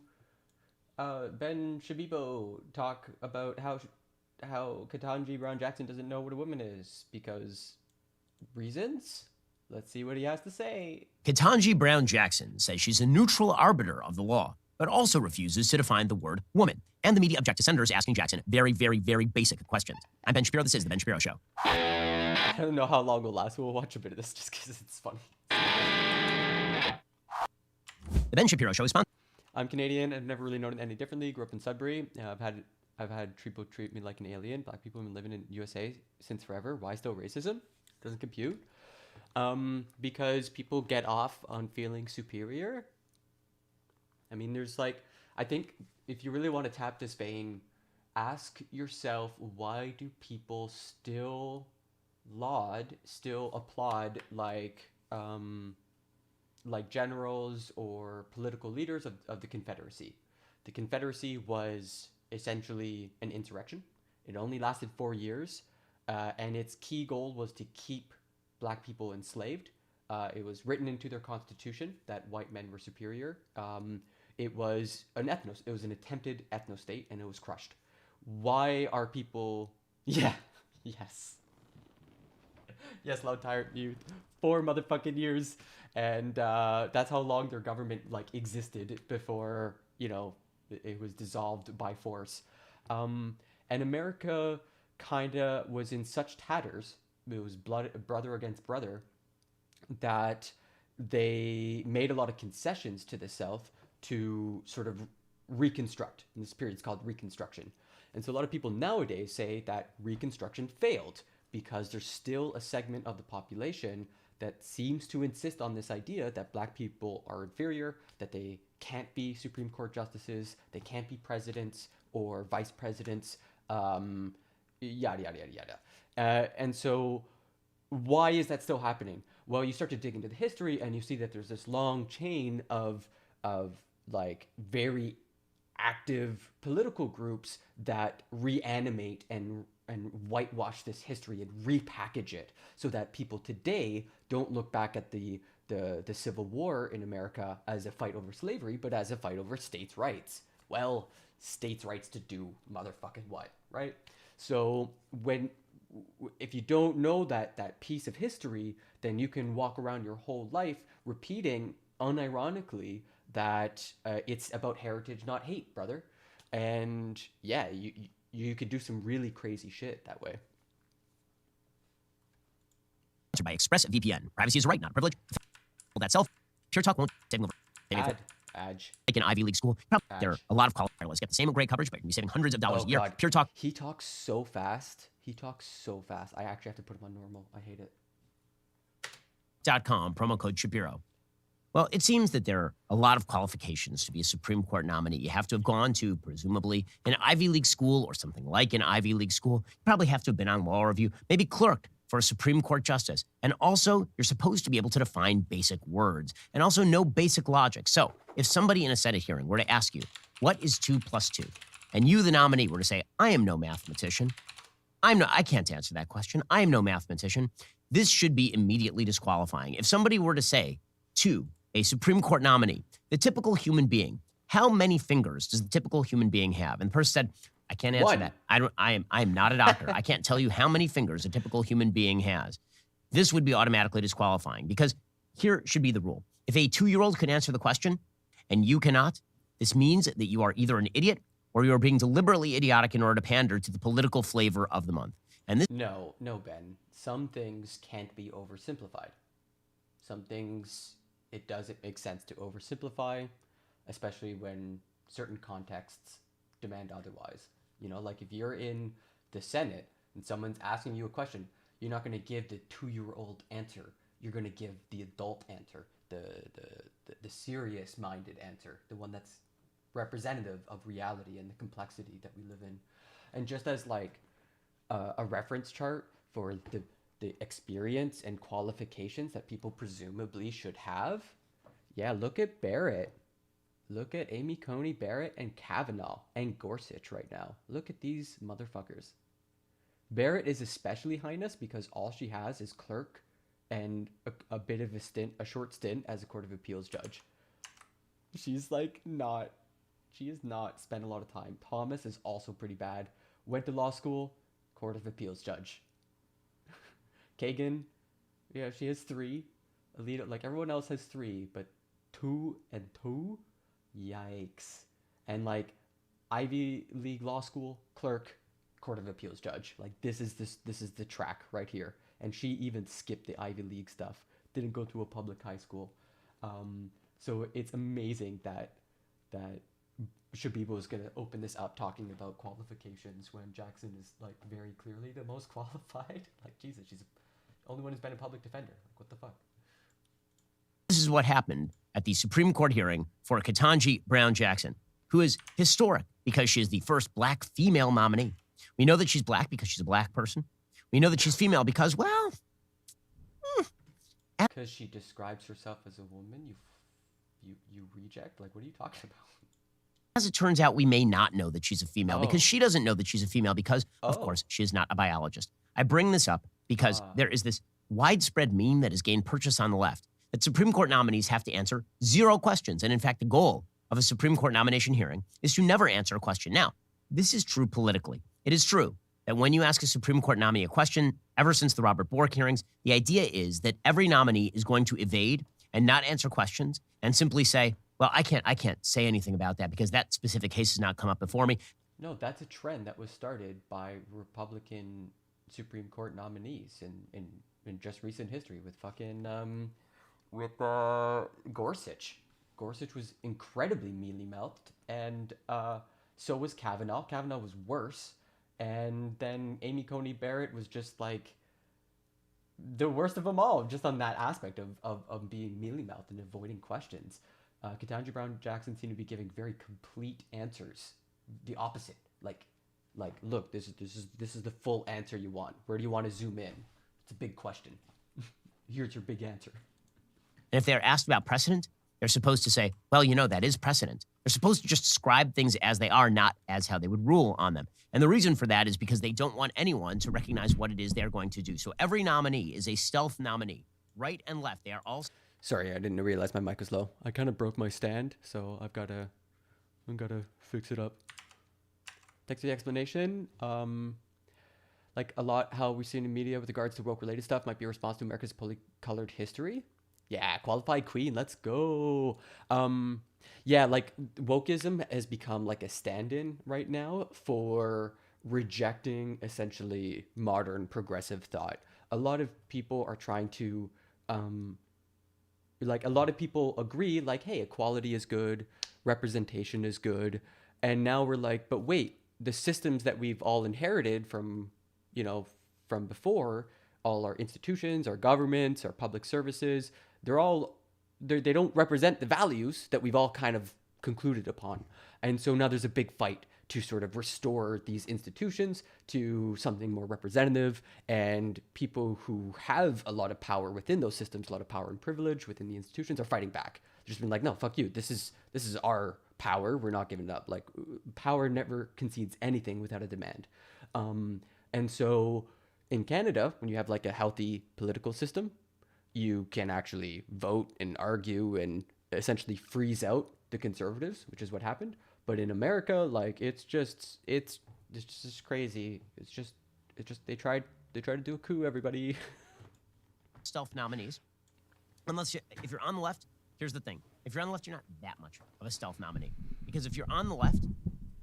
Ben Shabibo talk about how Katanji Brown Jackson doesn't know what a woman is because reasons. Let's see what he has to say. Katanji Brown Jackson says she's a neutral arbiter of the law, but also refuses to define the word woman. And the media object to senators asking Jackson very, very, very basic questions. I'm Ben Shapiro. This is The Ben Shapiro Show. I don't know how long it'll last. We'll watch a bit of this just because it's funny. The Ben Shapiro Show is sponsored. I'm Canadian. I've never really known it any differently. Grew up in Sudbury. I've had people treat me like an alien. Black people have been living in USA since forever. Why still racism? Doesn't compute. Because people get off on feeling superior. I mean, I think if you really want to tap this vein, ask yourself, why do people still applaud like generals or political leaders of the Confederacy? The Confederacy was essentially an insurrection. It only lasted 4 years, and its key goal was to keep Black people enslaved. It was written into their constitution that white men were superior. It was an ethnos. It was an attempted ethno-state, and it was crushed. Why are people? Yeah, yes, loud tired youth. 4 motherfucking years, and that's how long their government existed before it was dissolved by force. And America kinda was in such tatters. It was brother against brother, that they made a lot of concessions to the South to sort of reconstruct. In this period, it's called Reconstruction. And so a lot of people nowadays say that Reconstruction failed because there's still a segment of the population that seems to insist on this idea that Black people are inferior, that they can't be Supreme Court justices, they can't be presidents or vice presidents, yada, yada, yada, yada. And so why is that still happening? Well, you start to dig into the history and you see that there's this long chain of very active political groups that reanimate and whitewash this history and repackage it so that people today don't look back at the Civil War in America as a fight over slavery, but as a fight over states' rights. Well, states' rights to do motherfucking what, right? So if you don't know that piece of history, then you can walk around your whole life repeating unironically that it's about heritage, not hate, brother. And yeah, you could do some really crazy shit that way. By ExpressVPN. Privacy is a right, not a privilege. That self. Pure Talk won't save over. Like an Ivy League school. There are a lot of college wireless. Get the same great coverage, but you can be saving hundreds of dollars a year. God. Pure Talk. He talks so fast. I actually have to put him on normal. I hate it. .com, promo code Shapiro. Well, it seems that there are a lot of qualifications to be a Supreme Court nominee. You have to have gone to, presumably, an Ivy League school or something like an Ivy League school. You probably have to have been on law review, maybe clerked for a Supreme Court justice. And also, you're supposed to be able to define basic words and also know basic logic. So if somebody in a Senate hearing were to ask you, what is 2 + 2? And you, the nominee, were to say, I am no mathematician. I can't answer that question. I am no mathematician. This should be immediately disqualifying. If somebody were to say to a Supreme Court nominee, the typical human being, how many fingers does the typical human being have? And the person said, I can't answer that. I am not a doctor. I can't tell you how many fingers a typical human being has. This would be automatically disqualifying because here should be the rule. If a 2-year-old can answer the question and you cannot, this means that you are either an idiot or you're being deliberately idiotic in order to pander to the political flavor of the month. And this No, Ben. Some things can't be oversimplified. Some things it doesn't make sense to oversimplify, especially when certain contexts demand otherwise. You know, like if you're in the Senate and someone's asking you a question, you're not going to give the 2-year-old answer. You're going to give the adult answer, the serious-minded answer, the one that's representative of reality and the complexity that we live in. And just as like a reference chart for the experience and qualifications that people presumably should have, yeah, look at Barrett. Look at Amy Coney Barrett and Kavanaugh and Gorsuch right now. Look at these motherfuckers. Barrett is especially heinous because all she has is clerk and a bit of a short stint as a Court of Appeals judge. She's like not, she has not spent a lot of time. Thomas is also pretty bad. Went to law school, Court of Appeals judge. Kagan, yeah, she has 3. Alito, like everyone else has 3, but 2 and 2? Yikes. And like Ivy League law school, clerk, Court of Appeals judge. Like this is the track right here. And she even skipped the Ivy League stuff. Didn't go to a public high school. So it's amazing that Shabiba was going to open this up talking about qualifications when Jackson is like very clearly the most qualified. Like Jesus, she's the only one who's been a public defender. Like what the fuck? This is what happened at the Supreme Court hearing for Katanji Brown Jackson, who is historic because she is the first black female nominee. We know that she's black because she's a black person. We know that she's female because, well, because she describes herself as a woman, you reject? Like, what are you talking about? as it turns out, we may not know that she's a female because she doesn't know that she's a female because, of course, she is not a biologist. I bring this up because there is this widespread meme that has gained purchase on the left that Supreme Court nominees have to answer 0 questions. And in fact, the goal of a Supreme Court nomination hearing is to never answer a question. Now, this is true politically. It is true that when you ask a Supreme Court nominee a question, ever since the Robert Bork hearings, the idea is that every nominee is going to evade and not answer questions and simply say, well, I can't say anything about that because that specific case has not come up before me. No, that's a trend that was started by Republican Supreme Court nominees in just recent history with fucking Gorsuch. Gorsuch was incredibly mealy-mouthed, and so was Kavanaugh. Kavanaugh was worse, and then Amy Coney Barrett was just like the worst of them all, just on that aspect of being mealy-mouthed and avoiding questions. Katanji Brown Jackson seemed to be giving very complete answers, the opposite. Like, look, this is the full answer you want. Where do you want to zoom in? It's a big question. Here's your big answer. And if they're asked about precedent, they're supposed to say, well, you know, that is precedent. They're supposed to just describe things as they are, not as how they would rule on them. And the reason for that is because they don't want anyone to recognize what it is they're going to do. So every nominee is a stealth nominee, right and left. They are all... Sorry, I didn't realize my mic was low. I kind of broke my stand, so I've got to fix it up. Thanks for the explanation. Like a lot how we see in the media with regards to woke-related stuff might be a response to America's poly-colored history. Yeah, qualified queen, let's go. Yeah, like wokeism has become like a stand-in right now for rejecting essentially modern progressive thought. A lot of people are trying to, like a lot of people agree like, hey, equality is good, representation is good. And now we're like, but wait, the systems that we've all inherited from, you know, from before, all our institutions, our governments, our public services, they don't represent the values that we've all kind of concluded upon. And so now there's a big fight to sort of restore these institutions to something more representative, and people who have a lot of power within those systems, a lot of power and privilege within the institutions, are fighting back. They're just being like, no, fuck you. This is our power. We're not giving it up. Like, power never concedes anything without a demand. And so in Canada, when you have like a healthy political system, you can actually vote and argue and essentially freeze out the conservatives, which is what happened. But in America, like it's just crazy. It's just they tried to do a coup, everybody. Stealth nominees. If you're on the left, here's the thing. If you're on the left, you're not that much of a stealth nominee. Because if you're on the left,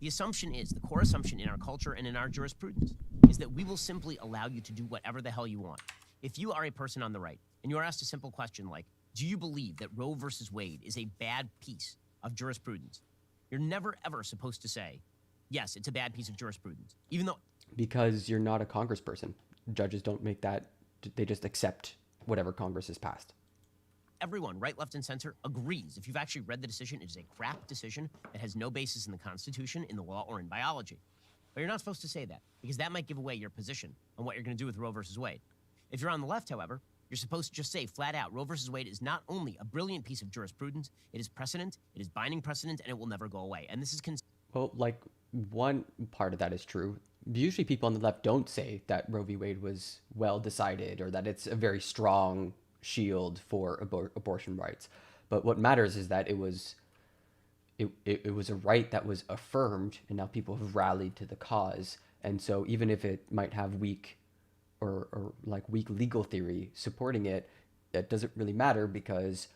the The assumption is, the core assumption in our culture and in our jurisprudence, is that we will simply allow you to do whatever the hell you want. If you are a person on the right, and you are asked a simple question like, do you believe that Roe versus Wade is a bad piece of jurisprudence? You're never, ever supposed to say, yes, it's a bad piece of jurisprudence, even though... Because you're not a congressperson. Judges don't make that, they just accept whatever Congress has passed. Everyone, right, left, and center, agrees. If you've actually read the decision, it is a crap decision that has no basis in the Constitution, in the law, or in biology. But you're not supposed to say that, because that might give away your position on what you're going to do with Roe versus Wade. If you're on the left, however, you're supposed to just say flat out, Roe versus Wade is not only a brilliant piece of jurisprudence, it is precedent, it is binding precedent, and it will never go away. And this is... Well, like, one part of that is true. Usually people on the left don't say that Roe v. Wade was well decided or that it's a very strong shield for abortion rights. But what matters is that it was a right that was affirmed, and now people have rallied to the cause. And so even if it might have weak or weak legal theory supporting it, that doesn't really matter, because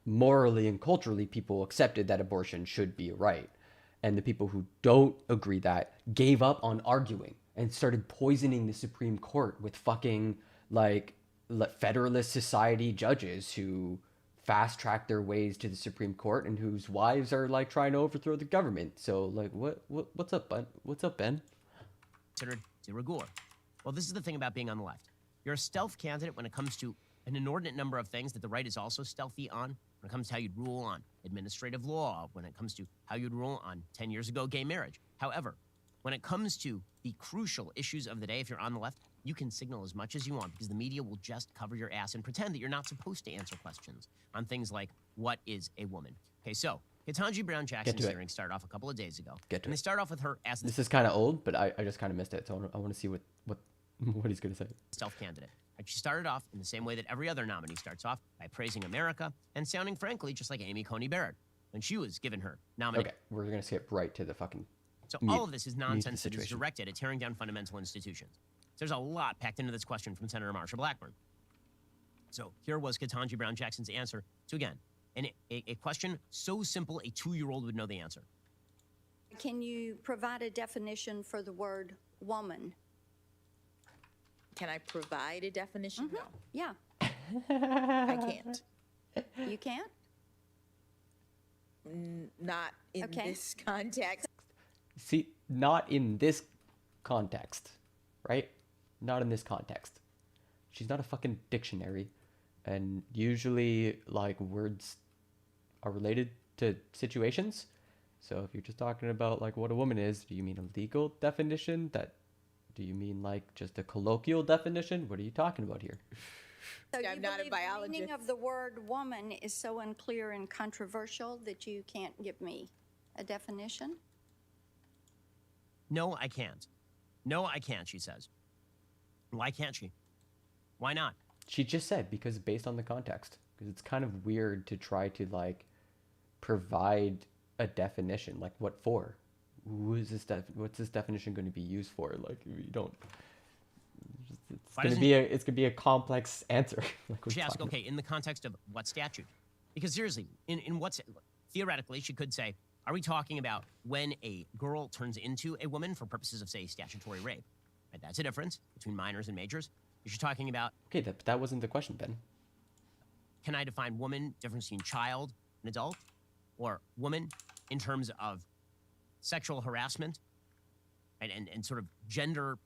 morally and culturally people accepted that abortion should be a right. And the people who don't agree that gave up on arguing and started poisoning the Supreme Court with fucking like Federalist Society judges who fast track their ways to the Supreme Court and whose wives are like trying to overthrow the government. So like, what's up, Ben? What's up, Ben? Considered de rigueur. Well, this is the thing about being on the left. You're a stealth candidate when it comes to an inordinate number of things that the right is also stealthy on. When it comes to how you'd rule on administrative law, when it comes to how you'd rule on 10 years ago gay marriage. However, when it comes to the crucial issues of the day, if you're on the left, you can signal as much as you want, because the media will just cover your ass and pretend that you're not supposed to answer questions on things like, what is a woman? Okay, so Katanji Brown Jackson's hearing started off a couple of days ago. And they start off with her as this is kind of old, but I just kind of missed it, so I want to see what he's going to say. Stealth candidate. And she started off in the same way that every other nominee starts off, by praising America and sounding, frankly, just like Amy Coney Barrett when she was given her nomination. Okay, we're going to skip right to the fucking... So all of this is nonsense that is directed at tearing down fundamental institutions. There's a lot packed into this question from Senator Marsha Blackburn. So here was Katanji Brown Jackson's answer to, again, a question so simple a 2-year-old would know the answer. Can you provide a definition for the word woman? Can I provide a definition? No. Yeah. I can't. You can't? Not in this context. See, not in this context, right? Not in this context. She's not a fucking dictionary. And usually, like, words are related to situations. So if you're just talking about, like, what a woman is, do you mean a legal definition? Do you mean, like, just a colloquial definition? What are you talking about here? So I'm not a biologist. The meaning of the word woman is so unclear and controversial that you can't give me a definition? No, I can't. No, I can't, she says. Why can't she? Why not? She just said, because based on the context. Because it's kind of weird to try to, like, provide a definition. Like, what for? Who is this? What's this definition going to be used for? Like, you don't. It's gonna be a complex answer. Like she asked, okay, in the context of what statute? Because seriously, in what theoretically she could say, are we talking about when a girl turns into a woman for purposes of, say, statutory rape? Right, that's a difference between minors and majors. Is she talking about? Okay, that wasn't the question, Ben. Can I define woman difference between child and adult, or woman in terms of sexual harassment, right, and sort of gender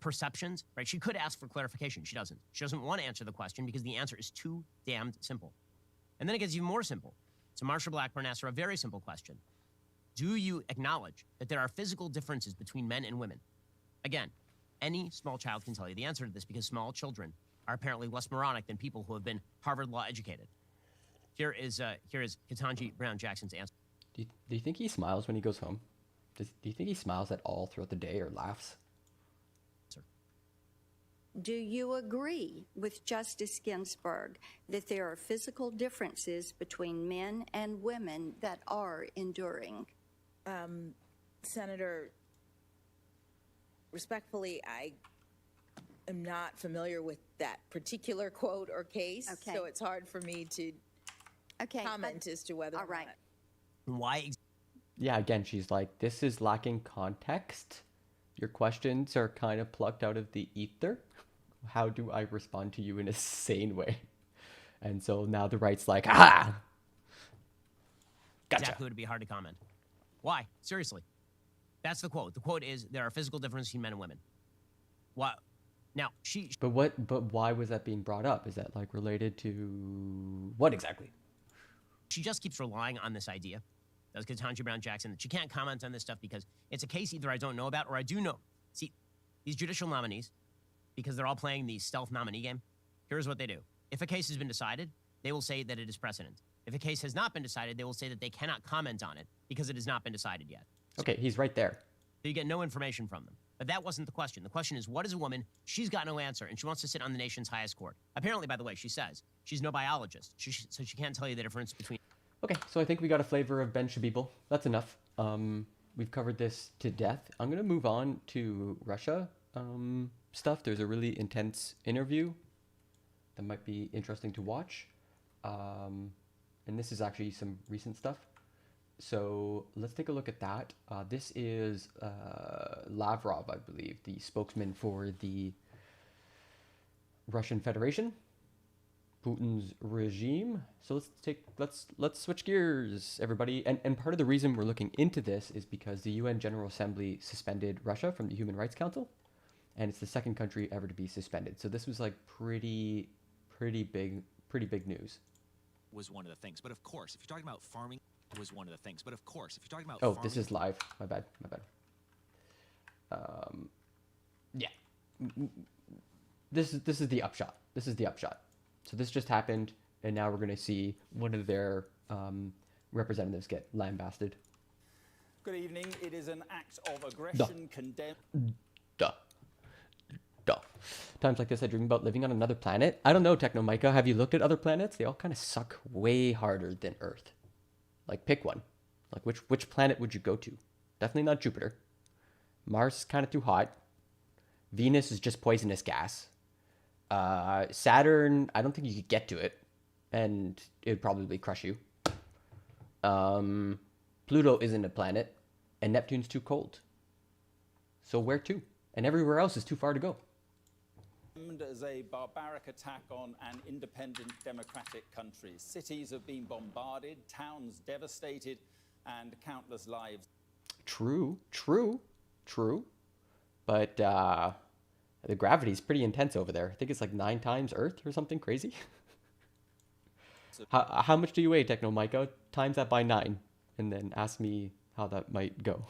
perceptions, right? She could ask for clarification. She doesn't. She doesn't want to answer the question because the answer is too damned simple. And then it gets even more simple. So Marsha Blackburn asked her a very simple question. Do you acknowledge that there are physical differences between men and women? Again, any small child can tell you the answer to this, because small children are apparently less moronic than people who have been Harvard law educated. Here is Katanji Brown Jackson's answer. Do you think he smiles when he goes home? Do you think he smiles at all throughout the day or laughs? Do you agree with Justice Ginsburg that there are physical differences between men and women that are enduring? Senator, respectfully, I am not familiar with that particular quote or case, so it's hard for me to comment as to whether or not. Why? yeah, again, she's like, this is lacking context. Your questions are kind of plucked out of the ether. How do I respond to you in a sane way? And so now the right's like, ah, gotcha. Exactly, it would be hard to comment. Why? Seriously. That's the quote. The quote is, there are physical differences between men and women. Why? Now, But why was that being brought up? Is that like related to what exactly? She just keeps relying on this idea, does Katanji Brown Jackson, that she can't comment on this stuff because it's a case either I don't know about or I do know. See, these judicial nominees, because they're all playing the stealth nominee game, here's what they do. If a case has been decided, they will say that it is precedent. If a case has not been decided, they will say that they cannot comment on it because it has not been decided yet. Okay, he's right there. So you get no information from them. But that wasn't the question. The question is, what is a woman? She's got no answer, and she wants to sit on the nation's highest court. Apparently, by the way, she says she's no biologist, so she can't tell you the difference between... Okay, so I think we got a flavor of Ben Shabibel. That's enough. We've covered this to death. I'm going to move on to Russia stuff. There's a really intense interview that might be interesting to watch. And this is actually some recent stuff. So let's take a look at that. This is Lavrov, I believe, the spokesman for the Russian Federation, Putin's regime. So let's switch gears, everybody. And part of the reason we're looking into this is because the UN General Assembly suspended Russia from the Human Rights Council, and it's the second country ever to be suspended. So this was like pretty big news. Was one of the things. But of course, if you're talking about farming, was one of the things. But of course, if you're talking about Oh, farming, this is live. My bad. Yeah. This is the upshot. So this just happened, and now we're going to see one of their representatives get lambasted. Good evening. It is an act of aggression condemned. Duh. Times like this, I dream about living on another planet. I don't know, Technomicah. Have you looked at other planets? They all kind of suck way harder than Earth. Like, pick one. Like, which planet would you go to? Definitely not Jupiter. Mars is kind of too hot. Venus is just poisonous gas. Saturn, I don't think you could get to it, and it would probably crush you. Pluto isn't a planet, and Neptune's too cold. So where to? And everywhere else is too far to go. As a barbaric attack on an independent democratic country. Cities have been bombarded, towns devastated, and countless lives. True. But the gravity's pretty intense over there. I think it's like 9 times Earth or something crazy. How much do you weigh, Technomicah? Times that by 9, and then ask me how that might go.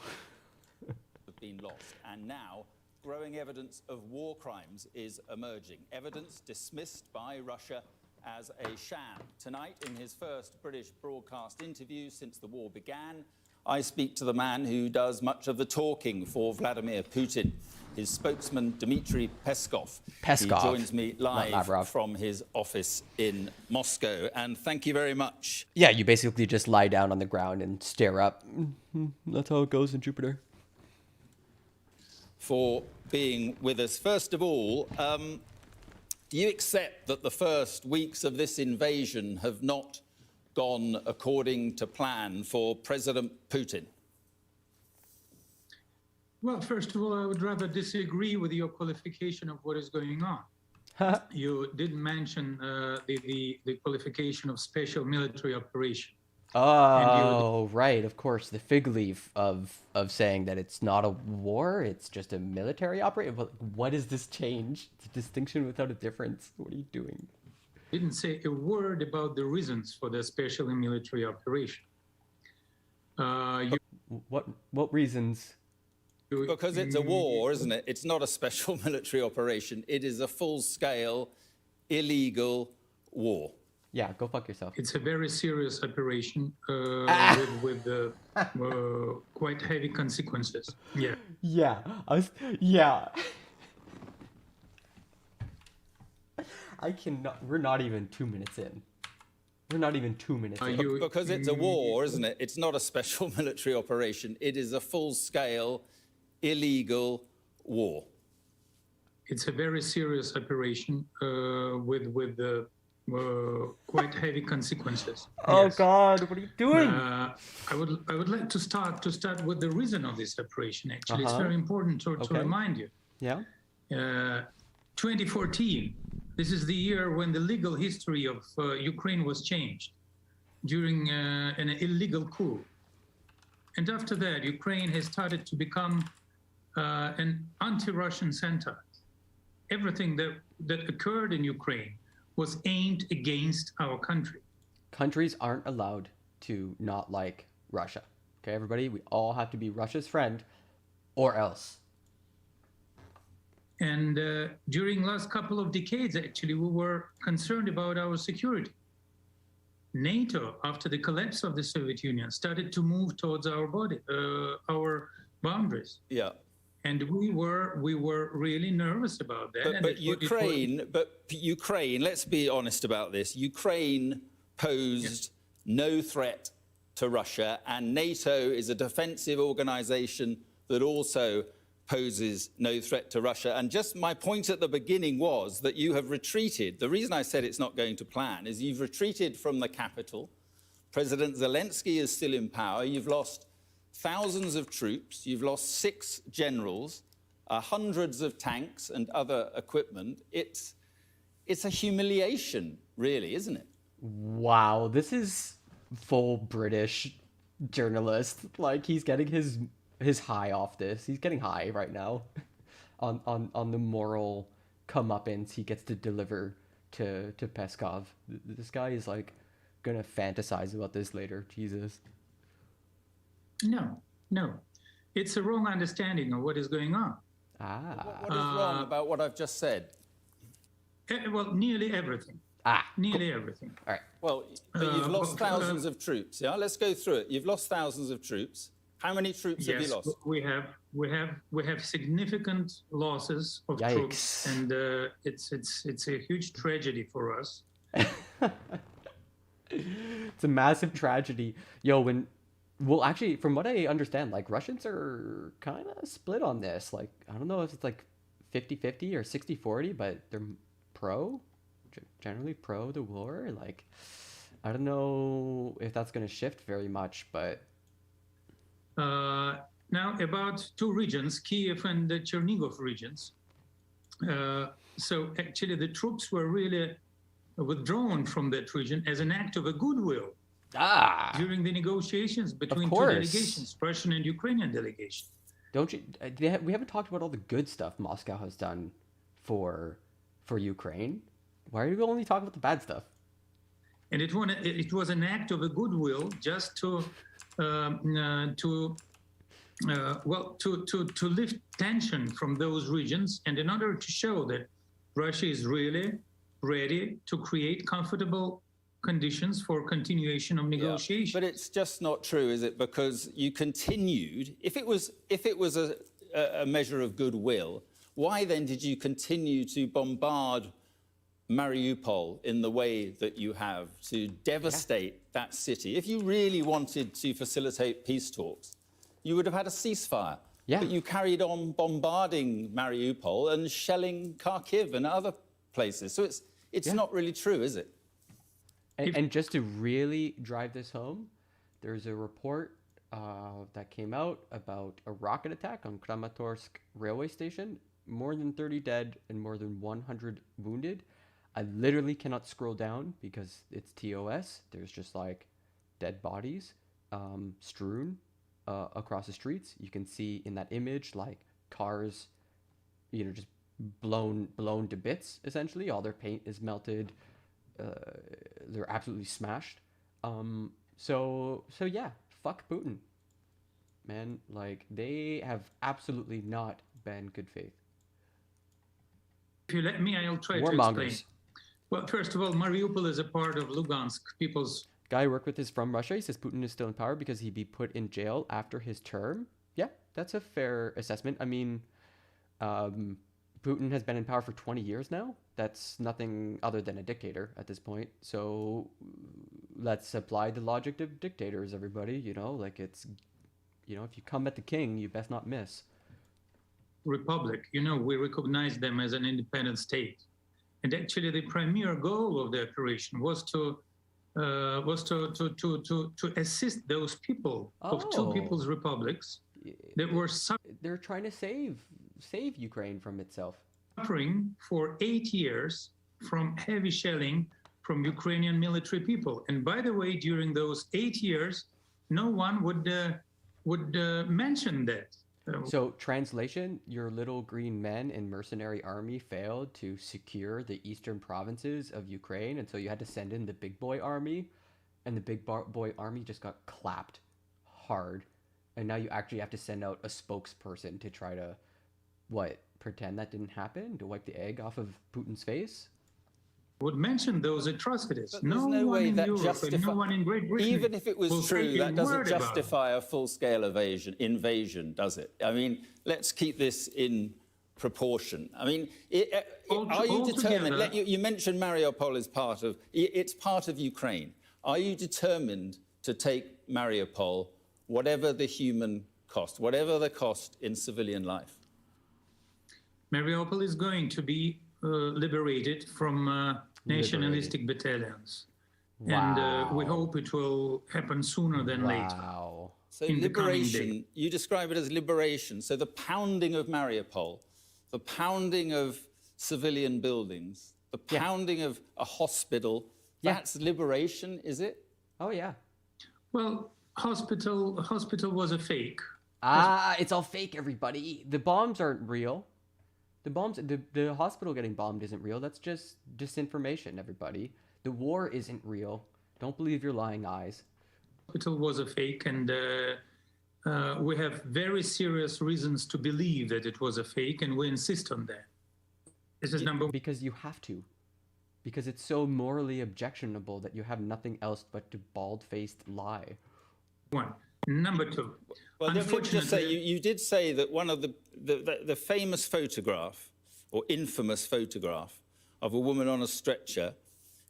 Have been lost, and now growing evidence of war crimes is emerging. Evidence dismissed by Russia as a sham. Tonight, in his first British broadcast interview since the war began, I speak to the man who does much of the talking for Vladimir Putin, his spokesman, Dmitry Peskov. He joins me live from his office in Moscow. And thank you very much. Yeah, you basically just lie down on the ground and stare up. That's how it goes in Jupiter. For being with us. First of all, do you accept that the first weeks of this invasion have not gone according to plan for President Putin? Well, first of all, I would rather disagree with your qualification of what is going on. You did mention the qualification of special military operation. Oh, right, of course. The fig leaf of saying that it's not a war, it's just a military operation. What is this change? It's a distinction without a difference. What are you doing? Didn't say a word about the reasons for the special military operation. What reasons? Because it's a war, isn't it? It's not a special military operation. It is a full-scale, illegal war. Yeah, go fuck yourself. It's a very serious operation with quite heavy consequences. Yeah. Yeah. I cannot. We're not even 2 minutes in. Because it's a war, isn't it? It's not a special military operation. It is a full-scale, illegal war. It's a very serious operation with quite heavy consequences. Oh Yes. God, what are you doing? I would like to start with the reason of this separation. Actually, it's very important to remind you. Yeah. 2014. This is the year when the legal history of Ukraine was changed during an illegal coup. And after that, Ukraine has started to become an anti-Russian center. Everything that occurred in Ukraine was aimed against our country. Countries aren't allowed to not like Russia. Okay, everybody, we all have to be Russia's friend or else. And during last couple of decades, actually, we were concerned about our security. NATO, after the collapse of the Soviet Union, started to move towards our boundaries. Yeah. And we were really nervous about that. But Ukraine, let's be honest about this. Ukraine posed no threat to Russia, and NATO is a defensive organization that also poses no threat to Russia. And just my point at the beginning was that you have retreated. The reason I said it's not going to plan is you've retreated from the capital. President Zelensky is still in power. You've lost thousands of troops. You've lost 6 generals, hundreds of tanks and other equipment. It's a humiliation, really, isn't it? Wow, this is full British journalist. Like, he's getting his high off this. He's getting high right now on the moral comeuppance he gets to deliver to Peskov. This guy is like gonna fantasize about this later. Jesus. No. It's a wrong understanding of what is going on. What is wrong about what I've just said? Well, nearly everything. Nearly everything. All right. Well, but you've lost thousands of troops, yeah? Let's go through it. You've lost thousands of troops. How many troops have you lost? We have significant losses of troops, and it's a huge tragedy for us. It's a massive tragedy. Yo, well, actually, from what I understand, like, Russians are kind of split on this. Like, I don't know if it's like 50-50 or 60-40, but they're generally pro the war. Like, I don't know if that's going to shift very much, but... Now, about 2 regions, Kiev and the Chernigov regions. So actually, the troops were really withdrawn from that region as an act of a goodwill during the negotiations between 2 delegations, Russian and Ukrainian delegation. Don't you? We haven't talked about all the good stuff Moscow has done for Ukraine. Why are you only talking about the bad stuff? And it was an act of a goodwill just to lift tension from those regions, and in order to show that Russia is really ready to create comfortable conditions for continuation of negotiations. But it's just not true, is it? Because you continued. If it was a measure of goodwill, why then did you continue to bombard Mariupol in the way that you have, to devastate that city? If you really wanted to facilitate peace talks, you would have had a ceasefire. But you carried on bombarding Mariupol and shelling Kharkiv and other places. So it's not really true, is it? And just to really drive this home, there's a report that came out about a rocket attack on Kramatorsk railway station. More than 30 dead and more than 100 wounded. I literally cannot scroll down because it's TOS. There's just like dead bodies strewn across the streets. You can see in that image like cars, just blown to bits. Essentially, all their paint is melted. They're absolutely smashed. So yeah, fuck Putin, man. Like, they have absolutely not been good faith. If you let me, I'll try to explain. Well, first of all, Mariupol is a part of Lugansk people's... Guy I work with is from Russia. He says Putin is still in power because he'd be put in jail after his term. Yeah, that's a fair assessment. I mean, Putin has been in power for 20 years now. That's nothing other than a dictator at this point. So let's apply the logic of dictators, everybody. Like, it's, if you come at the king, you best not miss. Republic, we recognize them as an independent state. And actually, the premier goal of the operation was to assist those people of two Oh. people's republics that were They're trying to save Ukraine from itself. suffering for 8 years from heavy shelling from Ukrainian military people. And by the way, during those 8 years, no one would mention that. So, translation, your little green men and mercenary army failed to secure the eastern provinces of Ukraine, and so you had to send in the big boy army, and the big boy army just got clapped hard. And now you actually have to send out a spokesperson to try to, pretend that didn't happen? To wipe the egg off of Putin's face? Would mention those atrocities. But there's no one way in that Europe and no one in Great Britain. Even if it was will true, say a that doesn't word about it. justify a full-scale invasion, does it? I mean, let's keep this in proportion. I mean, are you determined? You mentioned Mariupol is it's part of Ukraine. Are you determined to take Mariupol, whatever the human cost, whatever the cost in civilian life? Mariupol is going to be liberated from nationalistic battalions. Wow. And we hope it will happen sooner than later. Wow. So in the coming liberation, days. you describe it as liberation. So the pounding of Mariupol, the pounding of civilian buildings, the pounding of a hospital, that's liberation, is it? Oh, yeah. Well, hospital was a fake. It's all fake, everybody. The bombs aren't real. The hospital getting bombed isn't real. That's just disinformation, everybody. The war isn't real. Don't believe your lying eyes. Hospital was a fake, and we have very serious reasons to believe that it was a fake, and we insist on that. This is number one. Because you have to. Because it's so morally objectionable that you have nothing else but to bald-faced lie. One. Number two. Well, let me just say, you did say that one of the famous photograph, or infamous photograph, of a woman on a stretcher,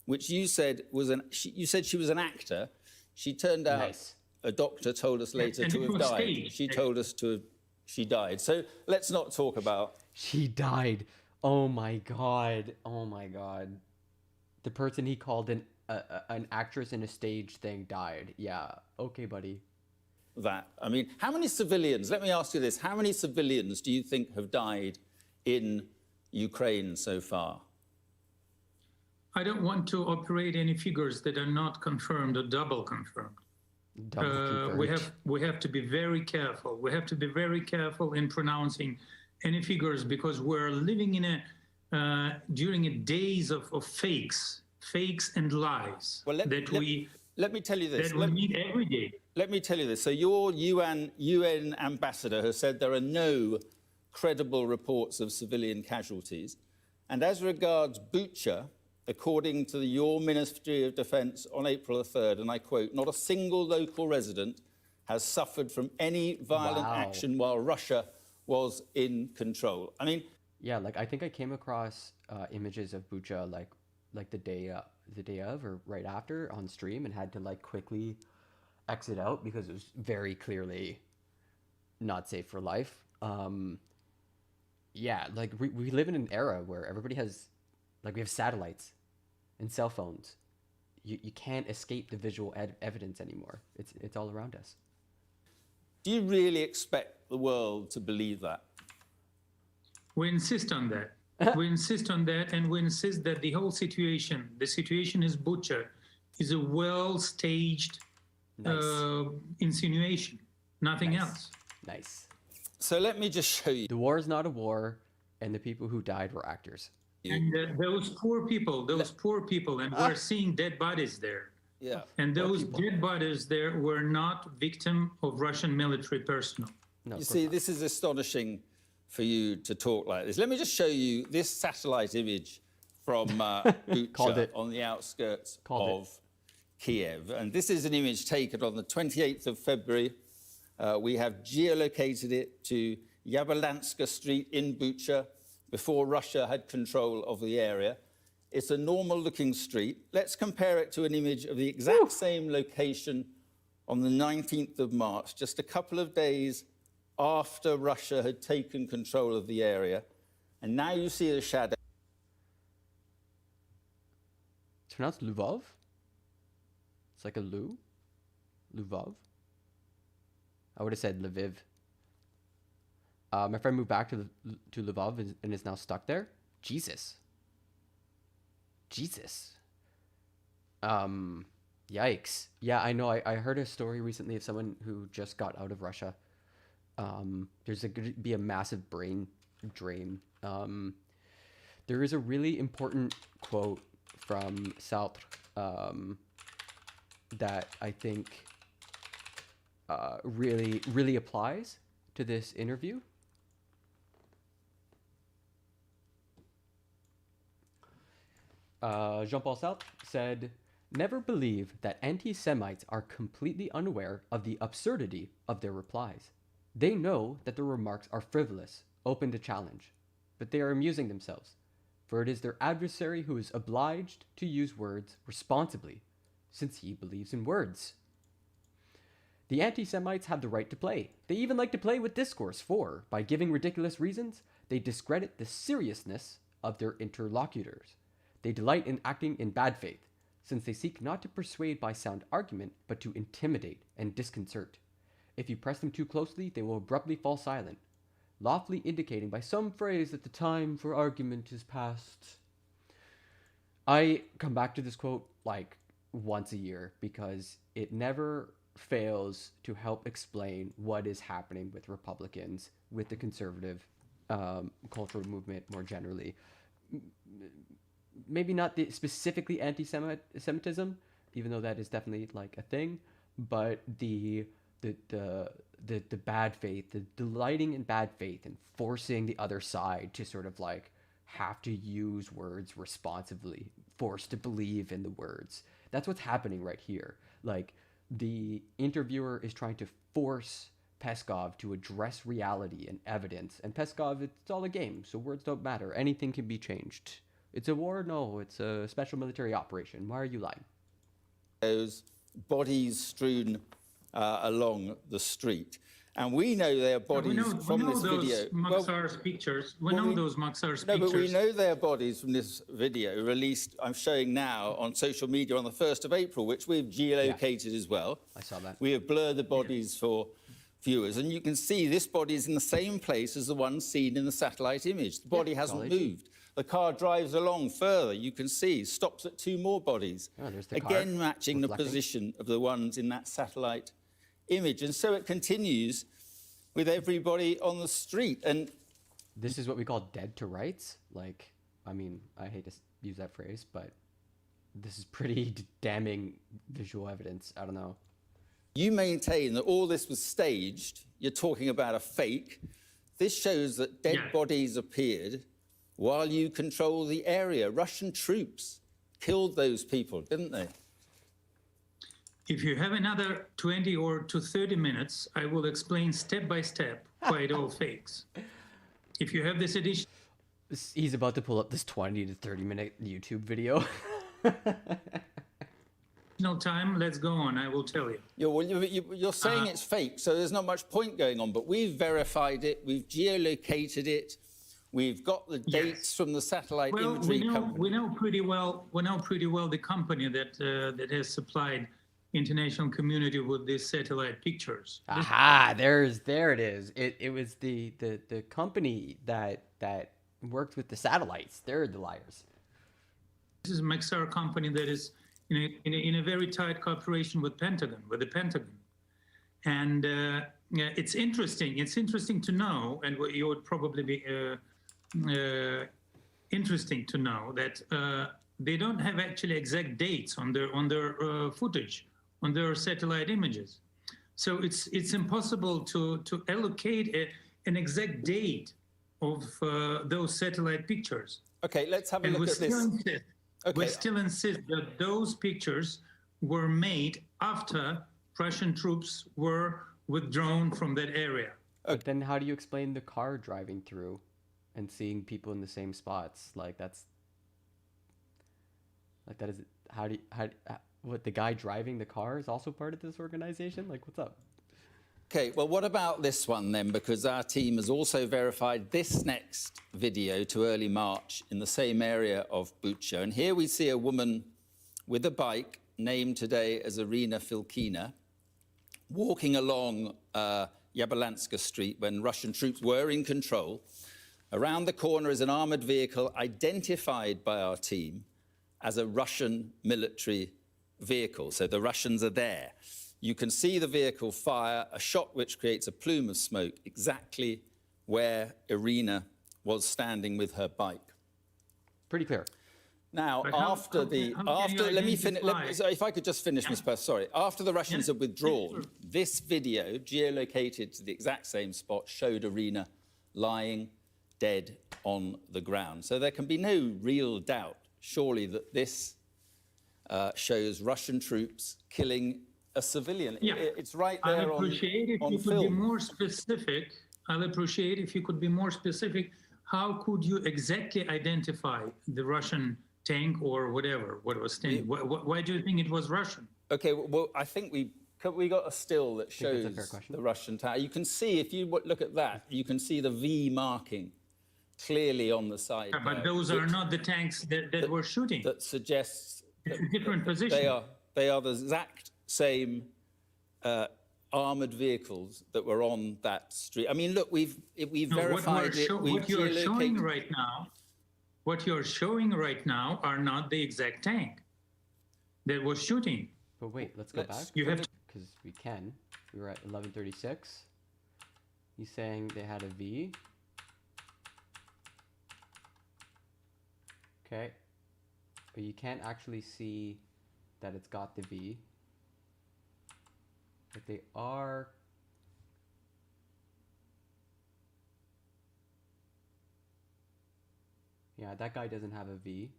which you said you said she was an actor. She turned out, a doctor told us later, to have died. Staged. She told us she died. So let's not talk about... She died. Oh my God. Oh my God. The person he called an actress in a stage thing died. Yeah. Okay, buddy. That. I mean, how many civilians, let me ask you this, how many civilians do you think have died in Ukraine so far? I don't want to operate any figures that are not confirmed or double confirmed. We have to be very careful. We have to be very careful in pronouncing any figures, because we're living in during a days of fakes and lies. Well, let me tell you this. That we meet every day. Let me tell you this. So your UN ambassador has said there are no credible reports of civilian casualties. And as regards Bucha, according to your Ministry of Defence on April the 3rd, and I quote, not a single local resident has suffered from any violent action while Russia was in control. I mean... Yeah, like, I think I came across images of Bucha, like the day of or right after on stream, and had to, like, quickly exit out because it was very clearly not safe for life. Yeah, like, we live in an era where everybody has, like, we have satellites and cell phones. You can't escape the visual evidence anymore. It's all around us. Do you really expect the world to believe that? We insist on that. We insist on that, and we insist that the whole situation, the situation is Bucha, is a well-staged insinuation, nothing else. Nice. So let me just show you. The war is not a war, and the people who died were actors. And those poor people, and we're seeing dead bodies there. Yeah. And those dead bodies there were not victim of Russian military personnel. No, you see, this is astonishing for you to talk like this. Let me just show you this satellite image from Bucha on the outskirts of Kiev. And this is an image taken on the 28th of February. We have geolocated it to Yablonska Street in Bucha before Russia had control of the area. It's a normal-looking street. Let's compare it to an image of the exact same location on the 19th of March, just a couple of days after Russia had taken control of the area. And now you see the shadow. It's pronounced Lvov. It's like a Lu. Lvov. I would have said Lviv. My friend moved back to Lvov and is now stuck there. Jesus. Yikes. Yeah, I know. I heard a story recently of someone who just got out of Russia. There's going to be a massive brain drain. There is a really important quote from Sartre that I think really applies to this interview. Jean-Paul Sartre said, "Never believe that anti-Semites are completely unaware of the absurdity of their replies. They know that their remarks are frivolous, open to challenge, but they are amusing themselves, for it is their adversary who is obliged to use words responsibly, since he believes in words. The anti-Semites have the right to play. They even like to play with discourse, for, by giving ridiculous reasons, they discredit the seriousness of their interlocutors. They delight in acting in bad faith, since they seek not to persuade by sound argument, but to intimidate and disconcert. If you press them too closely, they will abruptly fall silent, lawfully indicating by some phrase that the time for argument is past." I come back to this quote like once a year because it never fails to help explain what is happening with Republicans, with the conservative cultural movement more generally. Maybe not the specifically anti-Semitism, even though that is definitely like a thing, but the bad faith, the delighting in bad faith and forcing the other side to sort of like have to use words responsibly, forced to believe in the words. That's what's happening right here. Like the interviewer is trying to force Peskov to address reality and evidence, and Peskov, it's all a game, so words don't matter. Anything can be changed. It's a war? No, it's a special military operation. Why are you lying? Those bodies strewn along the street. And we know they are bodies from this video. Maxar's pictures. We know those Maxar's no, pictures. But we know they are bodies from this video released, I'm showing now, on social media on the 1st of April, which we've geolocated as well. I saw that. We have blurred the bodies for viewers. And you can see this body is in the same place as the one seen in the satellite image. The body hasn't moved. The car drives along further, you can see, stops at 2 more bodies. Oh, there's the again car matching reflecting. the position of the ones in that satellite image. And so it continues with everybody on the street. And this is what we call dead to rights. Like, I mean, I hate to use that phrase, but this is pretty damning visual evidence. I don't know. You maintain that all this was staged. You're talking about a fake. This shows that dead bodies appeared while you control the area. Russian troops killed those people, didn't they? If you have another 20 or to 30 minutes, I will explain step by step why it all fakes. If you have this edition... He's about to pull up this 20 to 30 minute YouTube video. No time, let's go on, I will tell you. You're saying it's fake, so there's not much point going on, but we've verified it, we've geolocated it, we've got the dates from the satellite imagery company. We know pretty well the company that has supplied international community with these satellite pictures. Aha, there it is. It was the company that worked with the satellites. They're the liars. This is a Maxar company that is in a very tight cooperation with the Pentagon. And it's interesting. It's interesting to know, and you would probably be interesting to know that they don't have actually exact dates on their footage, on their satellite images. So it's impossible to allocate an exact date of those satellite pictures. Okay, let's have a look at this. We still insist that those pictures were made after Russian troops were withdrawn from that area. But then how do you explain the car driving through and seeing people in the same spots? Like that is what, the guy driving the car is also part of this organization? Like, what's up? Okay, well, what about this one then? Because our team has also verified this next video to early March in the same area of Bucha. And here we see a woman with a bike named today as Irina Filkina, walking along Yablonska Street when Russian troops were in control. Around the corner is an armored vehicle identified by our team as a Russian military vehicle. So the Russians are there. You can see the vehicle fire a shot which creates a plume of smoke exactly where Irina was standing with her bike. Pretty clear. Now, after if I could just finish, Ms. Purse, sorry. After the Russians had withdrawn, this video, geolocated to the exact same spot, showed Irina lying dead on the ground. So there can be no real doubt, surely, that this shows Russian troops killing a civilian. Yeah. It's right there on film. I'll appreciate if you could be more specific. I'll appreciate if you could be more specific. How could you exactly identify the Russian tank or whatever, what was standing? Why do you think it was Russian? Okay, well, I think we got a still that shows the Russian tank. You can see, if you look at that, you can see the V marking clearly on the side. Yeah, but those are not the tanks that were shooting. That suggests it's a different position. They are the exact same armored vehicles that were on that street. I mean, look, we've verified it. What you're showing right now, what you're showing right now are not the exact tank that was shooting. But wait, let's go back. You have to, because we can. We were at 1136. He's saying they had a V. Okay, but you can't actually see that it's got the V. But they are. Yeah, that guy doesn't have a V.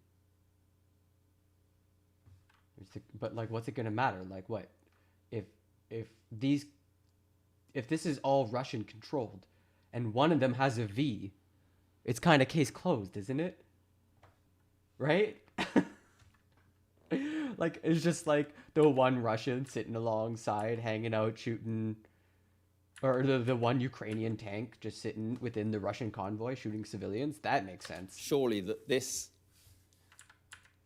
But like, what's it gonna matter? Like, what? If this is all Russian controlled, and one of them has a V, it's kind of case closed, isn't it? Right? Like, it's just like the one Russian sitting alongside, hanging out, shooting, or the one Ukrainian tank just sitting within the Russian convoy shooting civilians. That makes sense. Surely that this.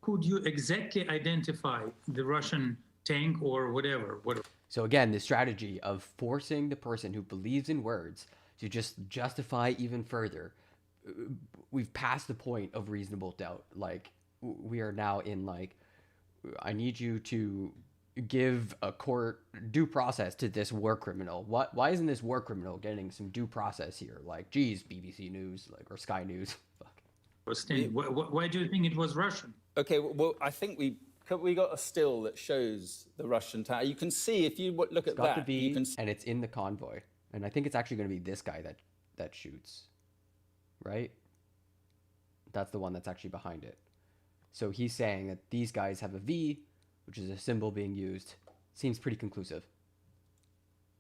Could you exactly identify the Russian tank or whatever? So again, the strategy of forcing the person who believes in words to just justify even further. We've passed the point of reasonable doubt. Like, we are now in, like, I need you to give a court due process to this war criminal. Why isn't this war criminal getting some due process here? Like, geez, BBC News, like, or Sky News. Fuck. Why do you think it was Russian? Okay, well, I think we got a still that shows the Russian tank. You can see, if you look at that, you can see. And it's in the convoy. And I think it's actually going to be this guy that shoots. Right? That's the one that's actually behind it. So he's saying that these guys have a V, which is a symbol being used. Seems pretty conclusive.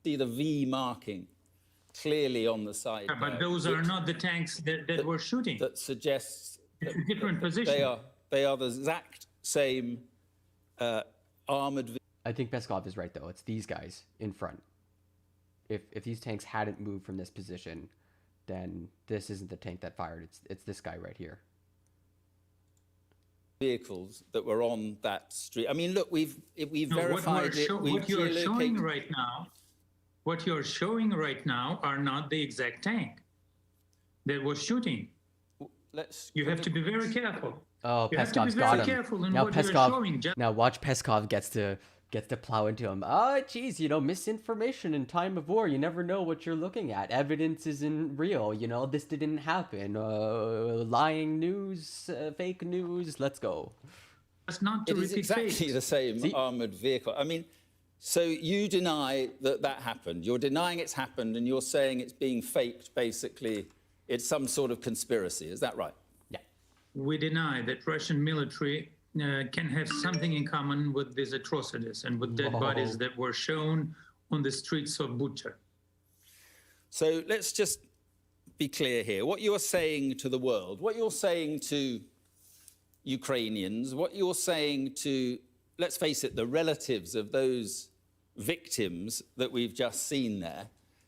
See the V marking clearly on the side. Yeah, but those are not the tanks that were shooting. That suggests it's a different position. They are the exact same armored. I think Peskov is right, though. It's these guys in front. If these tanks hadn't moved from this position, then this isn't the tank that fired. It's this guy right here. Vehicles that were on that street. I mean, look, we've verified it. What you're showing right now are not the exact tank that was shooting. You have to be very careful. Oh, Peskov's got him. Now Peskov. Now watch Peskov gets to plow into him. Oh, geez, misinformation in time of war. You never know what you're looking at. Evidence isn't real. This didn't happen. Lying news, fake news. Let's go. That's not it is exactly the same armored vehicle. I mean, so you deny that happened. You're denying it's happened, and you're saying it's being faked. Basically, it's some sort of conspiracy. Is that right? Yeah. We deny that Russian military can have something in common with these atrocities and with dead bodies that were shown on the streets of Bucha. So let's just be clear here. What you're saying to the world, what you're saying to Ukrainians, what you're saying to, let's face it, the relatives of those victims that we've just seen there,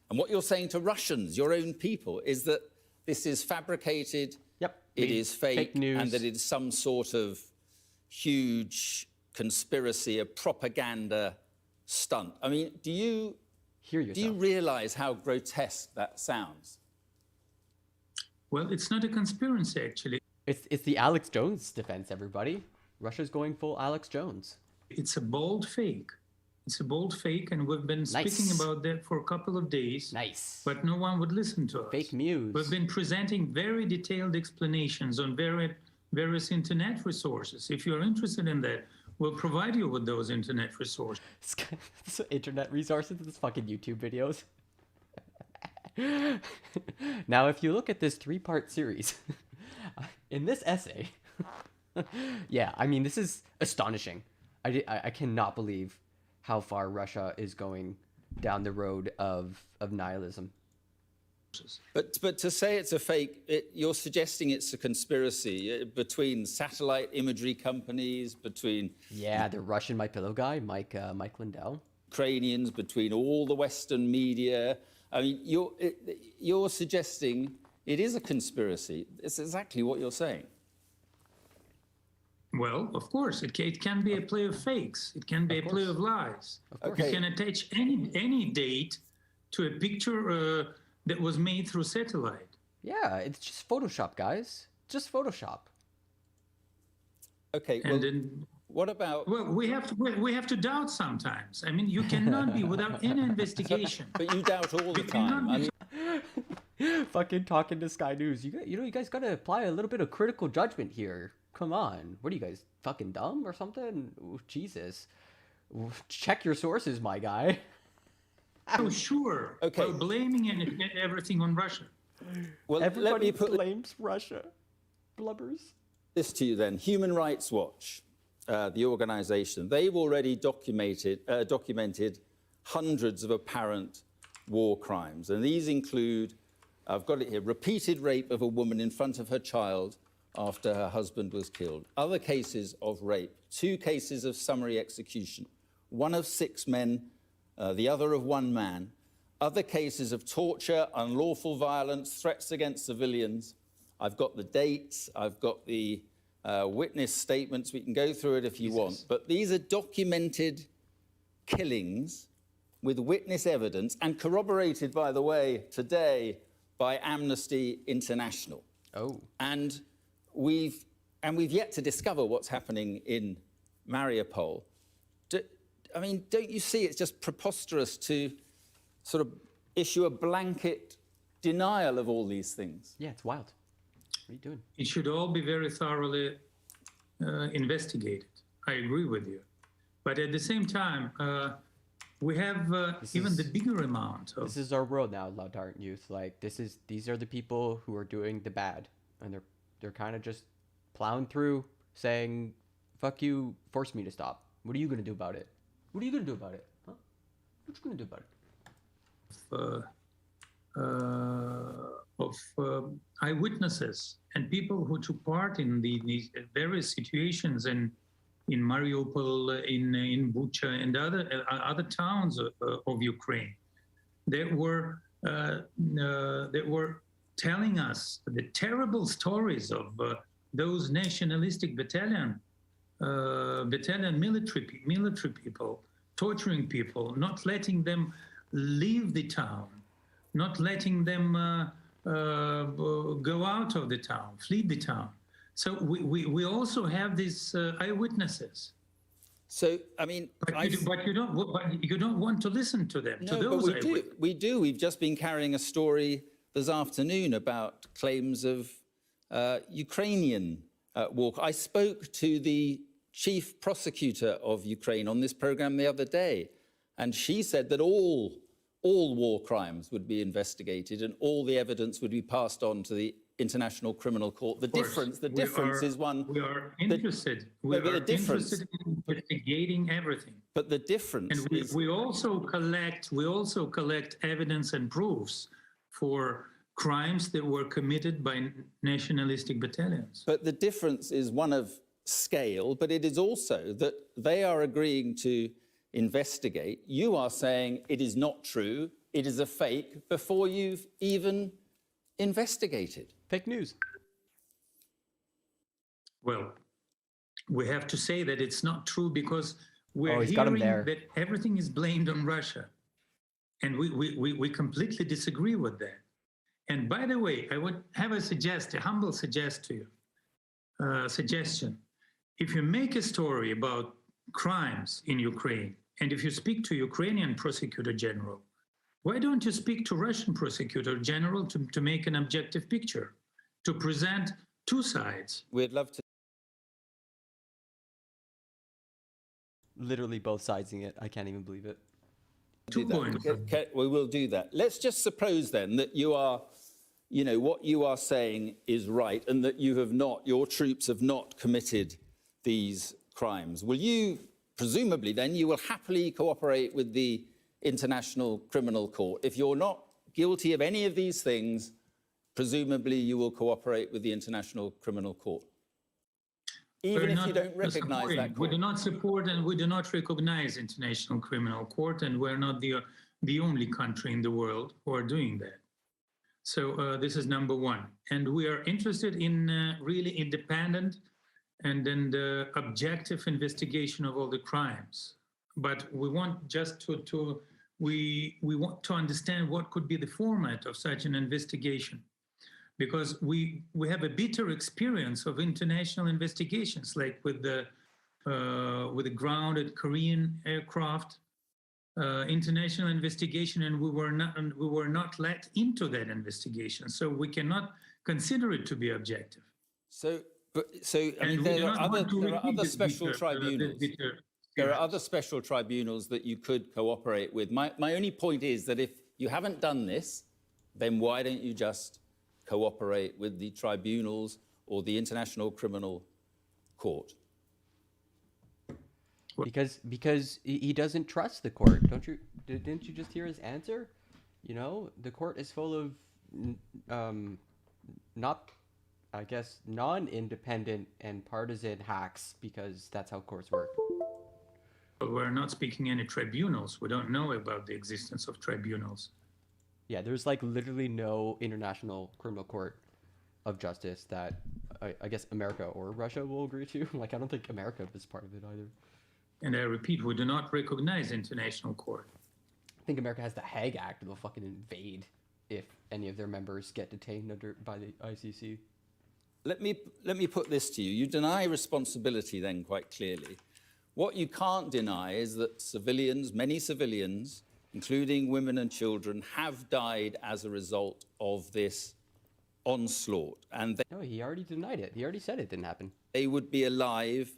and what you're saying to Russians, your own people, is that this is fabricated, it is fake news, and that it is some sort of huge conspiracy, a propaganda stunt. I mean, do you hear yourself? Do you realize how grotesque that sounds? Well, it's not a conspiracy, actually. It's the Alex Jones defense, everybody. Russia's going full Alex Jones. It's a bold fake. It's a bold fake, and we've been speaking about that for a couple of days. Nice. But no one would listen to us. Fake news. We've been presenting very detailed explanations on various internet resources. If you're interested in that, we'll provide you with those internet resources. Internet resources, it's fucking YouTube videos. Now, if you look at this 3-part series, in this essay, yeah, I mean, this is astonishing. I cannot believe how far Russia is going down the road of nihilism. But to say it's a fake, you're suggesting it's a conspiracy between satellite imagery companies, between... Yeah, the Russian My Pillow guy, Mike Lindell. Ukrainians, between all the Western media. I mean, you're suggesting it is a conspiracy. It's exactly what you're saying. Well, of course, it can be a play of fakes. It can be a play of lies. You can attach any date to a picture that was made through satellite. Yeah, it's just Photoshop, guys. Just Photoshop. Okay, well, what about... Well, we have to doubt sometimes. I mean, you cannot be without any investigation. But you doubt all the time. I mean... Fucking talking to Sky News. You guys gotta apply a little bit of critical judgment here. Come on. What are you guys, fucking dumb or something? Ooh, Jesus. Check your sources, my guy. Oh, sure. Okay. Well, blaming everything on Russia. Well, everybody blames Russia. Blubbers. This to you then. Human Rights Watch, the organization, they've already documented hundreds of apparent war crimes. And these include, I've got it here, repeated rape of a woman in front of her child after her husband was killed. Other cases of rape, 2 cases of summary execution, 1 of 6 men, the other of 1 man. Other cases of torture, unlawful violence, threats against civilians. I've got the dates, I've got the witness statements. We can go through it if you want. But these are documented killings with witness evidence and corroborated, by the way, today by Amnesty International. Oh. And we've yet to discover what's happening in Mariupol. I mean, don't you see it's just preposterous to sort of issue a blanket denial of all these things? Yeah, it's wild. What are you doing? It should all be very thoroughly investigated. I agree with you. But at the same time, we have even the bigger amount of... This is our world now, Laudart Youth. Like, these are the people who are doing the bad. And they're kind of just plowing through saying, fuck you, force me to stop. What are you going to do about it? What are you going to do about it? Huh? What you going to do about it? Eyewitnesses and people who took part in these various situations in Mariupol, in Bucha, and other towns of Ukraine, that were telling us the terrible stories of those nationalistic battalion military people, torturing people, not letting them leave the town, not letting them go out of the town, flee the town. So we also have these eyewitnesses. So I mean, but you don't want to listen to them. No, to those but we do. We've just been carrying a story this afternoon about claims of Ukrainian war. I spoke to the chief prosecutor of Ukraine on this program the other day, and she said that all war crimes would be investigated and all the evidence would be passed on to the International Criminal Court. The difference is one. We are interested. We are interested in investigating everything. But the difference is we also collect evidence and proofs for crimes that were committed by nationalistic battalions. But the difference is one of scale, but it is also that they are agreeing to investigate. You are saying it is not true, it is a fake, before you've even investigated. Fake news. Well, we have to say that it's not true because we're he's got him hearing there. that everything is blamed on Russia. And we completely disagree with that. And by the way, I would have a humble suggestion. If you make a story about crimes in Ukraine, and if you speak to Ukrainian prosecutor general, why don't you speak to Russian prosecutor general to make an objective picture, to present two sides? We'd love to. Literally both sidesing it. I can't even believe it. Do that. We will do that. Let's just suppose then that you are, what you are saying is right and that your troops have not committed these crimes. Will you, presumably then, you will happily cooperate with the International Criminal Court? If you're not guilty of any of these things, presumably you will cooperate with the International Criminal Court. Even if you don't recognize that court. We do not support and we do not recognize International Criminal Court, and we're not the only country in the world who are doing that. So this is number one. And we are interested in really independent and then the objective investigation of all the crimes. But we want just we want to understand what could be the format of such an investigation. Because we have a bitter experience of international investigations, like with the grounded Korean aircraft international investigation, and we were not let into that investigation, so we cannot consider it to be objective. So I mean, there are other special tribunals. There are other special tribunals that you could cooperate with. My only point is that if you haven't done this, then why don't you just cooperate with the tribunals or the International Criminal Court? Because he doesn't trust the court. Didn't you just hear his answer? The court is full of non-independent and partisan hacks, because that's how courts work. But we're not speaking any tribunals. We don't know about the existence of tribunals. Yeah, there's literally no International Criminal Court of Justice that I guess America or Russia will agree to. I don't think America is part of it either. And I repeat, we do not recognize International Court. I think America has the Hague Act and they'll fucking invade if any of their members get detained by the ICC. Let me put this to you. You deny responsibility then quite clearly. What you can't deny is that many civilians, including women and children, have died as a result of this onslaught. And no, he already denied it. He already said it didn't happen. They would be alive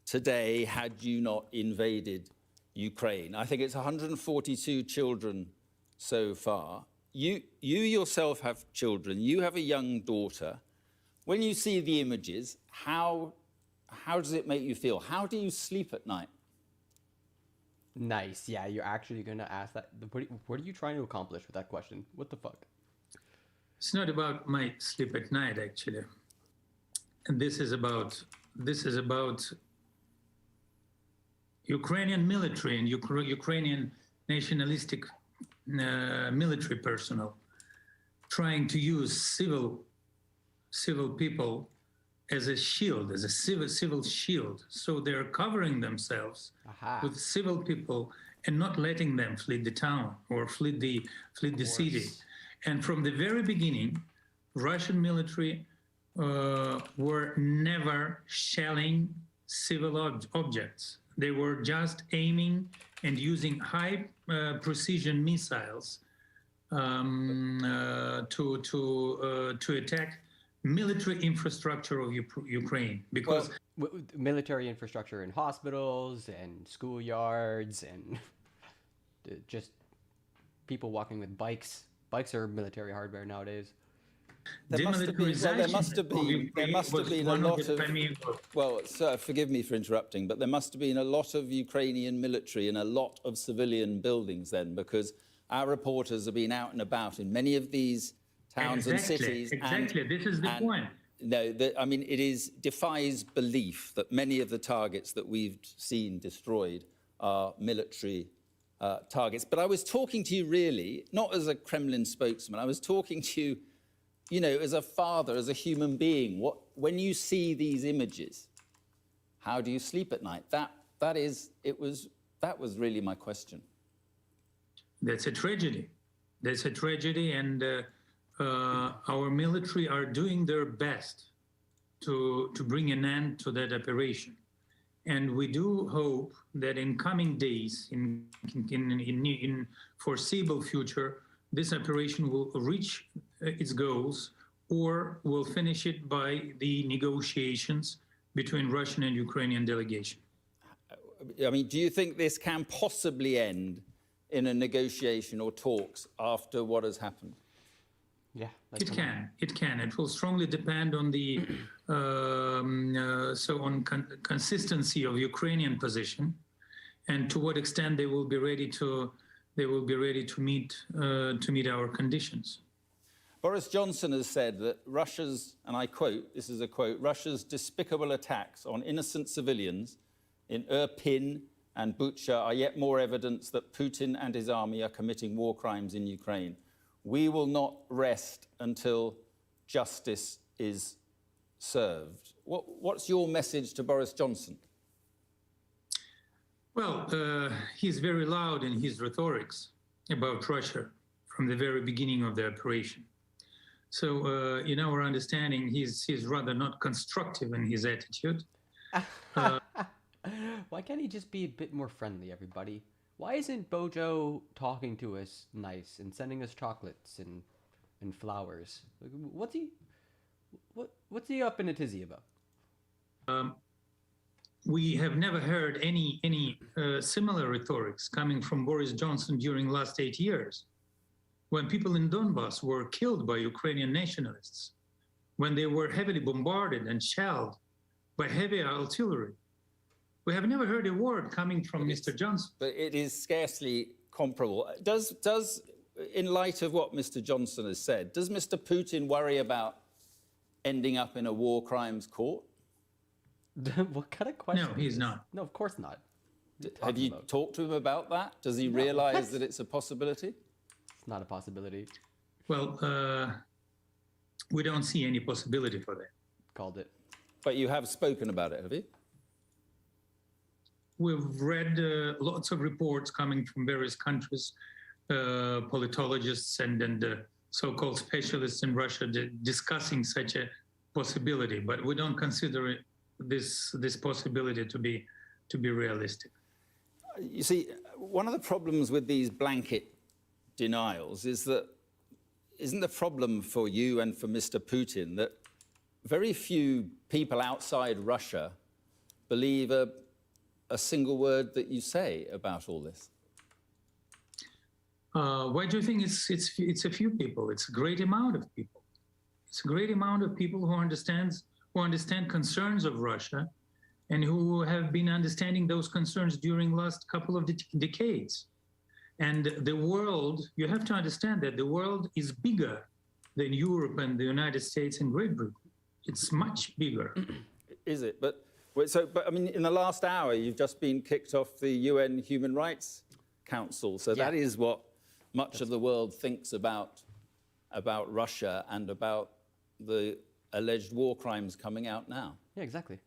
today had you not invaded Ukraine. I think it's 142 children so far. You yourself have children. You have a young daughter. When you see the images, how does it make you feel? How do you sleep at night? Nice. Yeah, you're actually going to ask that. What are you trying to accomplish with that question? What the fuck? It's not about my sleep at night, actually. And this is about Ukrainian military and Ukrainian nationalistic military personnel trying to use civil people as a shield, as a civil shield. So they're covering themselves with civil people and not letting them flee the town or flee the city. And from the very beginning, Russian military were never shelling civil objects. They were just aiming and using high precision missiles to attack military infrastructure of Ukraine, because military infrastructure in hospitals and schoolyards and just people walking with bikes. Bikes are military hardware nowadays. There must have been a lot of. Well, sir, forgive me for interrupting, but there must have been a lot of Ukrainian military in a lot of civilian buildings then, because our reporters have been out and about in many of these towns and cities. Exactly, this is the point. No, I mean, defies belief that many of the targets that we've seen destroyed are military targets. But I was talking to you really, not as a Kremlin spokesman, I was talking to you, as a father, as a human being. When you see these images, How do you sleep at night? That was really my question. That's a tragedy. That's a tragedy, and our military are doing their best to bring an end to that operation. And we do hope that in coming days, in foreseeable future, this operation will reach its goals or will finish it by the negotiations between Russian and Ukrainian delegation. I mean, do you think this can possibly end in a negotiation or talks after what has happened? Yeah, it can. It can. It will strongly depend on the consistency of Ukrainian position, and to what extent they will be ready to meet our conditions. Boris Johnson has said that Russia's, and I quote, this is a quote, Russia's despicable attacks on innocent civilians in Irpin and Bucha are yet more evidence that Putin and his army are committing war crimes in Ukraine. We will not rest until justice is served. What's your message to Boris Johnson? Well, he's very loud in his rhetorics about Russia from the very beginning of the operation. So, in our understanding, he's rather not constructive in his attitude. Why can't he just be a bit more friendly, everybody? Why isn't Bojo talking to us nice and sending us chocolates and flowers? What's he up in a tizzy about? We have never heard any similar rhetorics coming from Boris Johnson during last 8 years, when people in Donbass were killed by Ukrainian nationalists, when they were heavily bombarded and shelled by heavy artillery. We have never heard a word coming from Mr. Johnson. But it is scarcely comparable. Does, in light of what Mr. Johnson has said, does Mr. Putin worry about ending up in a war crimes court? What kind of question? No, he's not. No, of course not. Have you talked to him about that? Does he realize that it's a possibility? It's not a possibility. Well, we don't see any possibility for that. Called it. But you have spoken about it, have you? We've read lots of reports coming from various countries, politologists and so-called specialists in Russia discussing such a possibility, but we don't consider this possibility to be realistic. You see, one of the problems with these blanket denials is that isn't the problem for you and for Mr. Putin that very few people outside Russia believe a single word that you say about all this? Why do you think it's a few people? It's a great amount of people. It's a great amount of people who understand concerns of Russia and who have been understanding those concerns during last couple of decades. And the world, you have to understand that the world is bigger than Europe and the United States and Great Britain. It's much bigger. Is it? But I mean, in the last hour, you've just been kicked off the UN Human Rights Council. So that is what much of the world thinks about Russia and about the alleged war crimes coming out now. Yeah, exactly.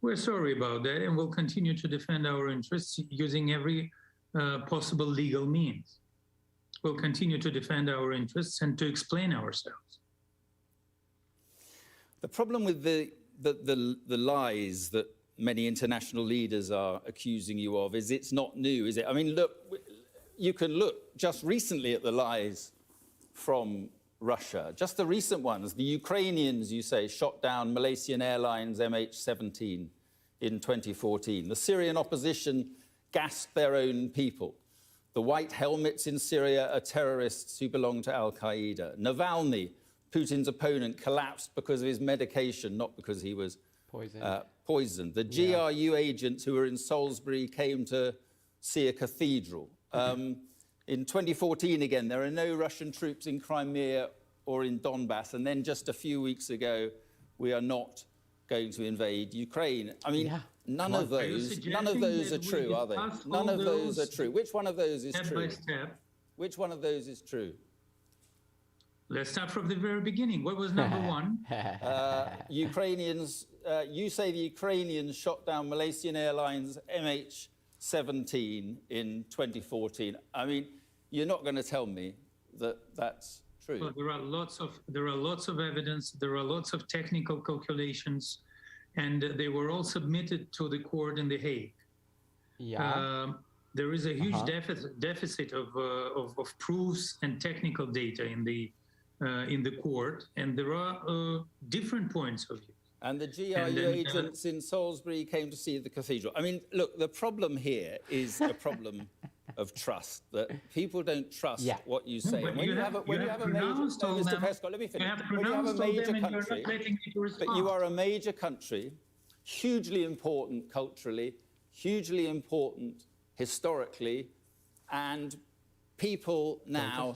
We're sorry about that, and we'll continue to defend our interests using every possible legal means. We'll continue to defend our interests and to explain ourselves. The problem with the lies that many international leaders are accusing you of is it's not new, is it? I mean, look, you can look just recently at the lies from Russia, just the recent ones. The Ukrainians, you say, shot down Malaysian Airlines MH17 in 2014. The Syrian opposition gassed their own people. The white helmets in Syria are terrorists who belong to Al-Qaeda. Navalny, Putin's opponent, collapsed because of his medication, not because he was poisoned. The GRU agents who were in Salisbury came to see a cathedral. In 2014, again, there are no Russian troops in Crimea or in Donbass. And then just a few weeks ago, we are not going to invade Ukraine. I mean, none of those are true, are they? None of those are true. Which one of those is true? Which one of those is true? Let's start from the very beginning. What was number one? Ukrainians, you say the Ukrainians shot down Malaysian Airlines MH17 in 2014. I mean, you're not going to tell me that that's true. Well, there are lots of evidence. There are lots of technical calculations, and they were all submitted to the court in The Hague. Yeah. There is a huge deficit of proofs and technical data in the court, and there are different points of view. And the GRU agents in Salisbury came to see the cathedral. I mean, look, the problem here is a problem of trust, that people don't trust what you say. But When you have a major, Mr. Prescott, let me finish. When you have a major country, but you are a major country, hugely important culturally, hugely important historically, and people now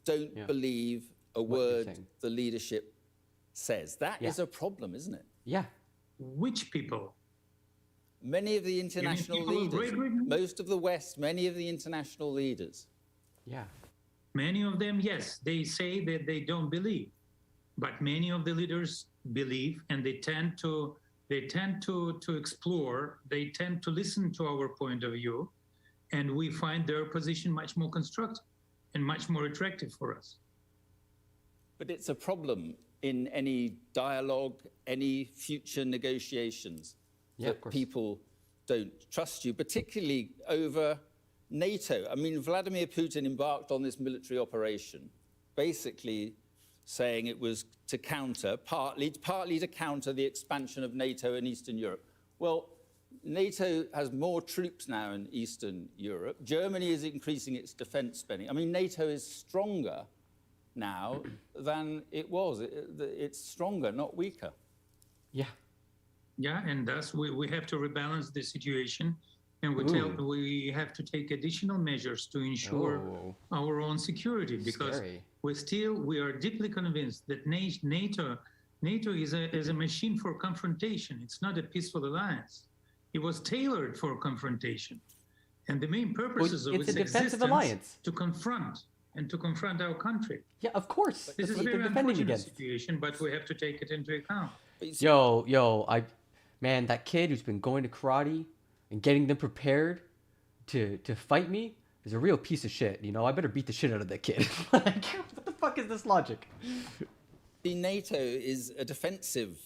don't believe a word the leadership says. That is a problem, isn't it? Yeah. Which people? Many of the international leaders, most of the West, many of the international leaders. Yeah. Many of them, yes, they say that they don't believe, but many of the leaders believe, and they tend to explore. They tend to listen to our point of view, and we find their position much more constructive and much more attractive for us. But it's a problem in any dialogue, any future negotiations, that people don't trust you, particularly over NATO. I mean, Vladimir Putin embarked on this military operation, basically saying it was to counter, partly to counter the expansion of NATO in Eastern Europe. Well, NATO has more troops now in Eastern Europe. Germany is increasing its defense spending. I mean, NATO is stronger now than it was. It's stronger, not weaker. Yeah. Yeah, and thus we have to rebalance the situation, and we have to take additional measures to ensure our own security, because we are deeply convinced that NATO is a machine for confrontation. It's not a peaceful alliance. It was tailored for confrontation, and the main purposes of its existence to confront our country. Yeah, of course. This is a very unfortunate situation, but we have to take it into account. Man, that kid who's been going to karate and getting them prepared to fight me is a real piece of shit. You know, I better beat the shit out of that kid. Like, what the fuck is this logic? The NATO is a defensive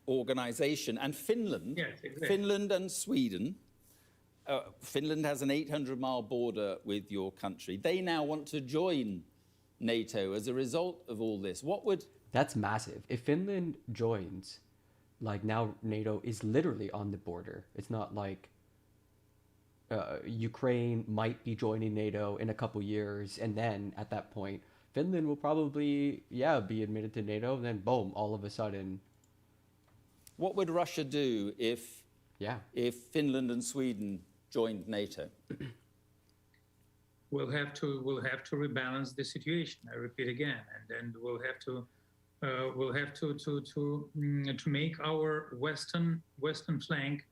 organization, and Finland, Finland and Sweden, Finland has an 800-mile border with your country. They now want to join NATO as a result of all this. That's massive. If Finland joins, like, now NATO is literally on the border. It's not like Ukraine might be joining NATO in a couple years, and then at that point, Finland will probably, be admitted to NATO, and then boom, all of a sudden. What would Russia do if Finland and Sweden joined NATO? We'll have to rebalance the situation. I repeat again, and we'll have to make our western flank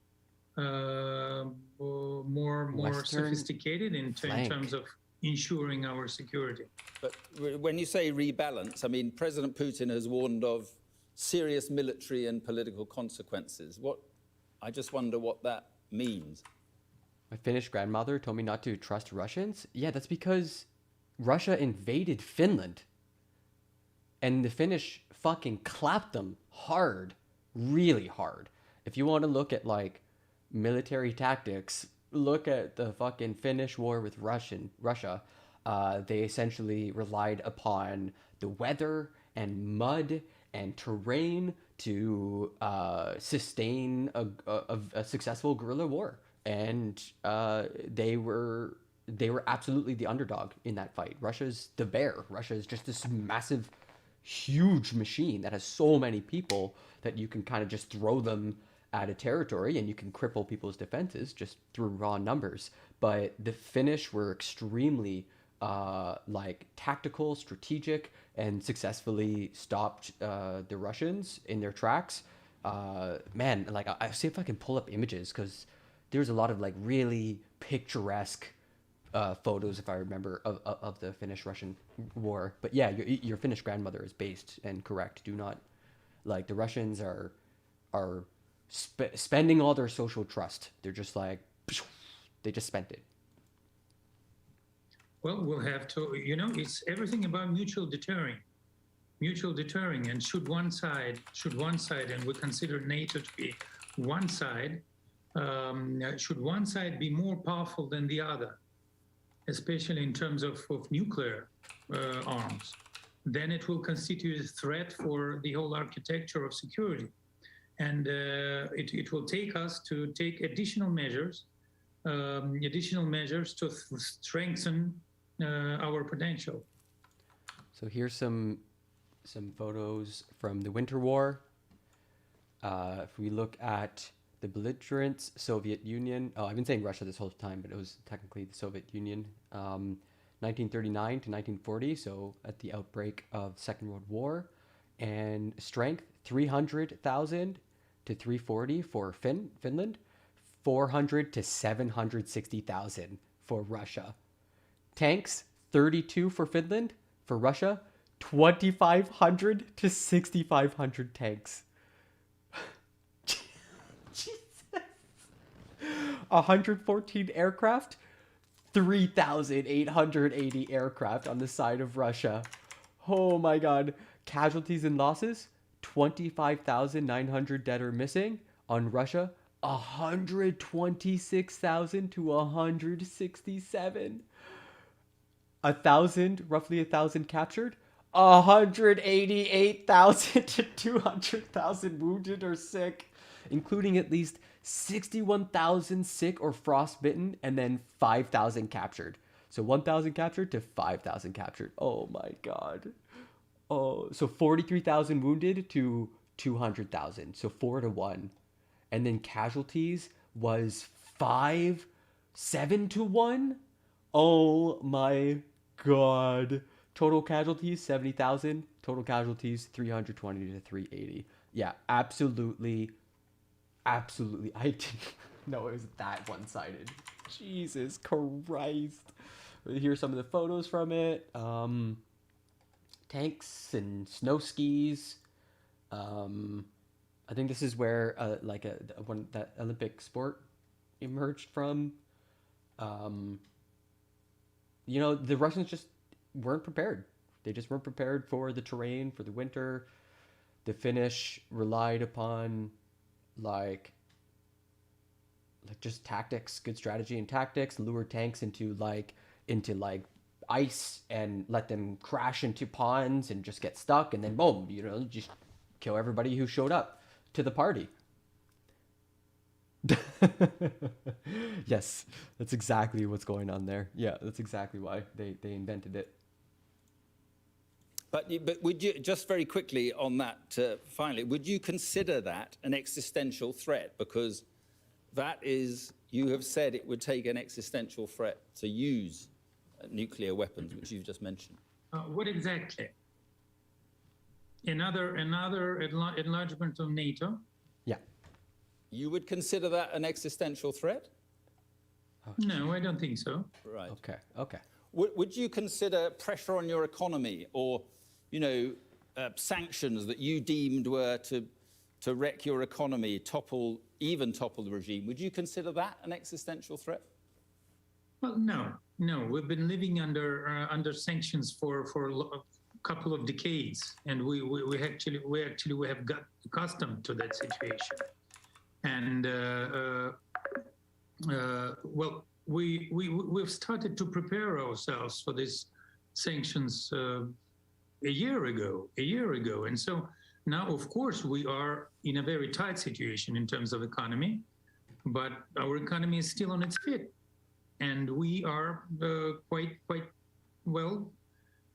more sophisticated in terms of ensuring our security. But when you say rebalance, I mean, President Putin has warned of serious military and political consequences. I just wonder what that means. My Finnish grandmother told me not to trust Russians. Yeah, that's because Russia invaded Finland. And the Finnish fucking clapped them hard, really hard. If you want to look at, like, military tactics, look at the fucking Finnish war with Russia. They essentially relied upon the weather and mud and terrain to sustain a successful guerrilla war. And they were absolutely the underdog in that fight. Russia's the bear. Russia is just this massive, huge machine that has so many people that you can kind of just throw them at a territory and you can cripple people's defenses just through raw numbers. But the Finnish were extremely tactical, strategic, and successfully stopped the Russians in their tracks. Man, like, I see if I can pull up images, because there's a lot of, like, really picturesque photos, if I remember, of the Finnish-Russian war. But yeah, your Finnish grandmother is based and correct. Do not Like the Russians are spending all their social trust. They're just like, they just spent it. Well, we'll have to, it's everything about mutual deterring. And should one side, and we consider NATO to be one side, should one side be more powerful than the other, especially in terms of nuclear arms, then it will constitute a threat for the whole architecture of security. And it will take us to take additional measures to strengthen our potential. So here's some photos from the Winter War. If we look at the belligerents, Soviet Union. Oh, I've been saying Russia this whole time, but it was technically the Soviet Union. 1939 to 1940, so at the outbreak of the Second World War. And strength, 300,000 to 340 for Finland, 400 to 760,000 for Russia. Tanks, 32 for Finland. For Russia, 2,500 to 6,500 tanks. Jesus. 114 aircraft, 3,880 aircraft on the side of Russia. Oh my God. Casualties and losses, 25,900 dead or missing. On Russia, 126,000 to 167. Roughly 1,000 captured. 188,000 to 200,000 wounded or sick, including at least 61,000 sick or frostbitten, and then 5,000 captured. So 1,000 captured to 5,000 captured. Oh my God. Oh, so 43,000 wounded to 200,000. So 4 to 1. And then casualties was 7 to 1. Oh my God. Total casualties, 70,000. Total casualties, 320 to 380. Yeah, absolutely. I didn't know it was that one-sided. Jesus Christ. Here's some of the photos from it. Tanks and snow skis. I think this is where that Olympic sport emerged from. The Russians just weren't prepared. They just weren't prepared for the terrain, for the winter. The Finnish relied upon just tactics, good strategy and tactics, lure tanks into ice and let them crash into ponds and just get stuck, and then boom, just kill everybody who showed up to the party. Yes, that's exactly what's going on there. Yeah, that's exactly why they invented it. But would you, just very quickly on that, finally, would you consider that an existential threat? Because that is, you have said it would take an existential threat to use nuclear weapons, which you've just mentioned. What exactly? Another enlargement of NATO? Yeah. You would consider that an existential threat? No, I don't think so. Right. Okay. Would you consider pressure on your economy or, sanctions that you deemed were to wreck your economy, topple the regime? Would you consider that an existential threat? Well, no. We've been living under sanctions for a couple of decades, and we have got accustomed to that situation. And we've started to prepare ourselves for these sanctions a year ago, and so now, of course, we are in a very tight situation in terms of economy, but our economy is still on its feet, and we are quite well.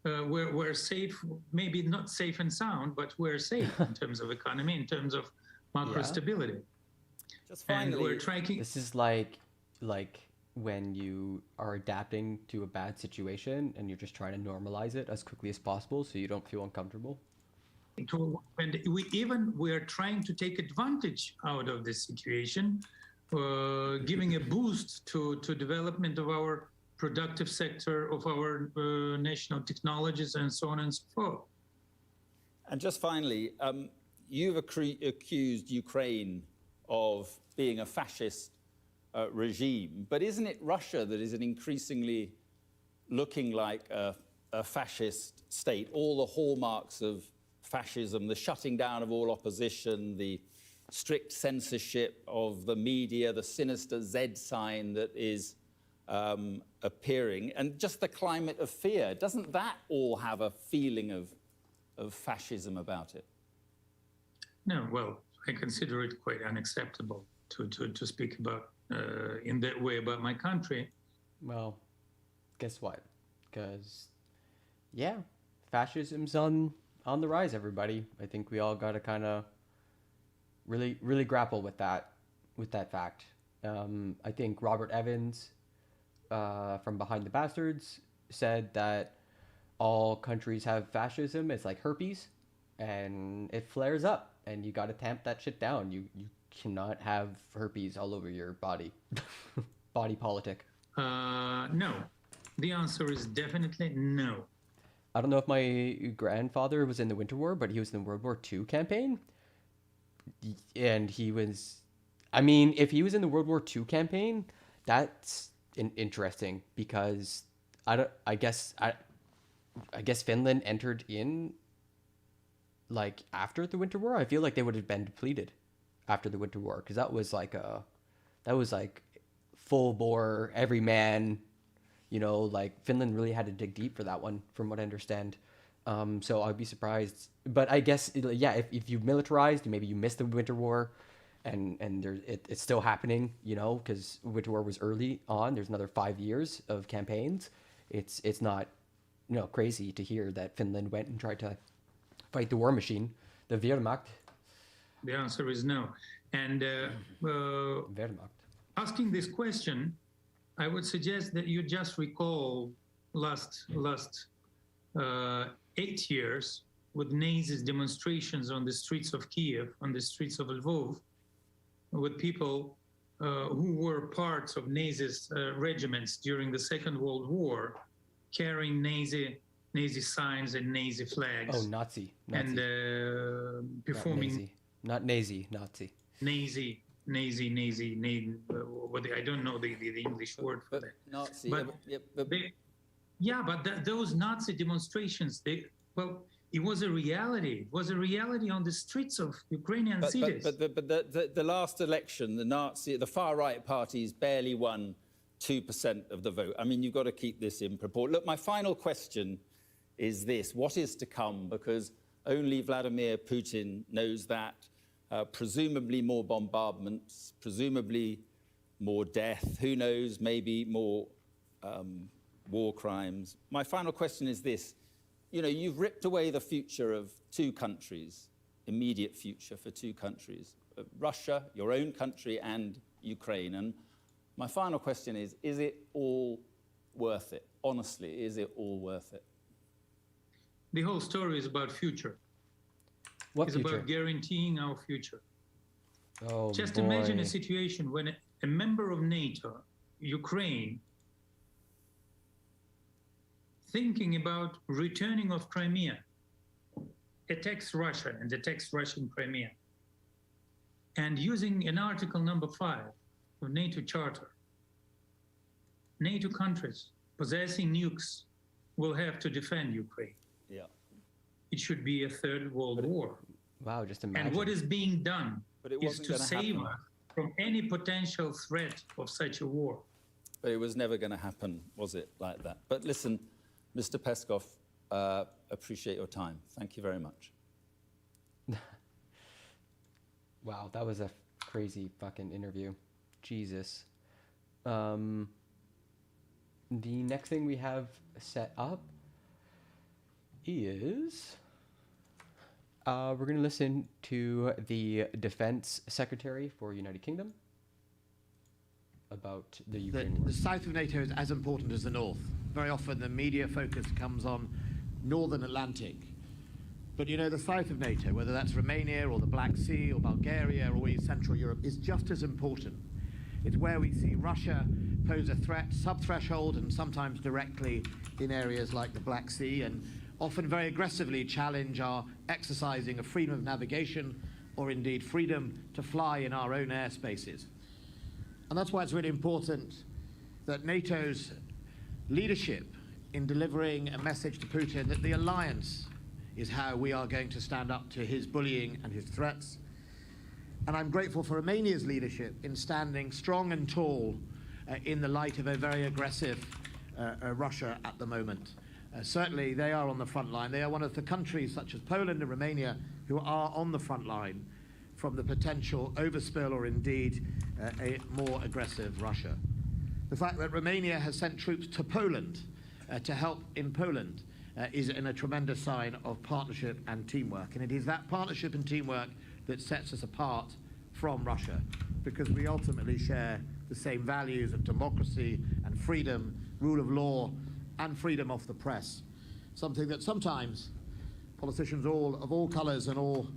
We're safe, maybe not safe and sound, but we're safe in terms of economy, in terms of macro stability. Just finally, and we're trying. This is like when you are adapting to a bad situation and you're just trying to normalize it as quickly as possible so you don't feel uncomfortable. And we are trying to take advantage out of this situation, giving a boost to development of our productive sector, of our national technologies, and so on and so forth. And just finally, you've accused Ukraine of being a fascist regime, but isn't it Russia that is an increasingly looking like a fascist state? All the hallmarks of fascism, the shutting down of all opposition, the strict censorship of the media, the sinister Z sign that is appearing, and just the climate of fear. Doesn't that all have a feeling of fascism about it? No, well, I consider it quite unacceptable to speak about in that way about my country. Well, guess what? Because, yeah, fascism's on the rise, everybody. I think we all got to kind of really grapple with that fact. I think Robert Evans from Behind the Bastards said that all countries have fascism. It's like herpes, and it flares up, and you got to tamp that shit down. You cannot have herpes all over your body. Body politic. No. The answer is definitely no. I don't know if my grandfather was in the Winter War, but he was in the World War II campaign. And he was... I mean, if he was in the World War II campaign, that's interesting, because I guess Finland entered in like after the Winter War. I feel like they would have been depleted after the Winter War, because that was like full bore, every man, you know, like Finland really had to dig deep for that one, from what I understand. So I'd be surprised, but I guess, yeah, if you militarized, maybe you missed the Winter War, and it's still happening, you know, because Winter War was early on. There's another 5 years of campaigns. It's not, you know, crazy to hear that Finland went and tried to fight the war machine, the Wehrmacht. The answer is no. And Wehrmacht. Asking this question, I would suggest that you just recall last 8 years with Nazis demonstrations on the streets of Kiev, on the streets of Lvov, with people who were parts of Nazis regiments during the Second World War, carrying Nazi signs and Nazi flags. Oh, Nazi. And performing... Not Nazi, Nazi. Nazi. I don't know the English word for that. Nazi. But those Nazi demonstrations, it was a reality. It was a reality on the streets of Ukrainian cities. But the last election, the far-right parties barely won 2% of the vote. I mean, you've got to keep this in proportion. Look, my final question is this. What is to come? Because only Vladimir Putin knows that. Presumably more bombardments, presumably more death. Who knows, maybe more war crimes. My final question is this. You know, you've ripped away the future of two countries, immediate future for two countries, Russia, your own country, and Ukraine. And my final question is it all worth it? Honestly, is it all worth it? The whole story is about future. What it's future? About guaranteeing our future. Oh, Just boy. imagine a situation when a member of NATO, Ukraine, thinking about returning of Crimea, attacks Russia and attacks Russian Crimea, and using an Article number 5 of NATO Charter, NATO countries possessing nukes will have to defend Ukraine. Yeah. It should be a third world war. Wow, just imagine. And what is being done is to gonna save happen. us from any potential threat of such a war. But it was never going to happen, was it, like that? But listen, Mr. Peskov, appreciate your time. Thank you very much. Wow, that was a crazy fucking interview. Jesus. The next thing we have set up is we're going to listen to the Defense Secretary for United Kingdom about the Ukraine war. The south of NATO is as important as the north. Very often the media focus comes on Northern Atlantic. But you know, the south of NATO, whether that's Romania or the Black Sea or Bulgaria or East Central Europe, is just as important. It's where we see Russia pose a threat, sub-threshold and sometimes directly in areas like the Black Sea, and often very aggressively challenge our exercising a freedom of navigation or indeed freedom to fly in our own airspaces. And that's why it's really important that NATO's leadership in delivering a message to Putin that the alliance is how we are going to stand up to his bullying and his threats. And I'm grateful for Romania's leadership in standing strong and tall in the light of a very aggressive Russia at the moment. Certainly they are on the front line. They are one of the countries such as Poland and Romania who are on the front line from the potential overspill or indeed a more aggressive Russia. The fact that Romania has sent troops to Poland to help in Poland is a tremendous sign of partnership and teamwork. And it is that partnership and teamwork that sets us apart from Russia, because we ultimately share the same values of democracy and freedom, rule of law, and freedom of the press. Something that sometimes politicians of all colours and all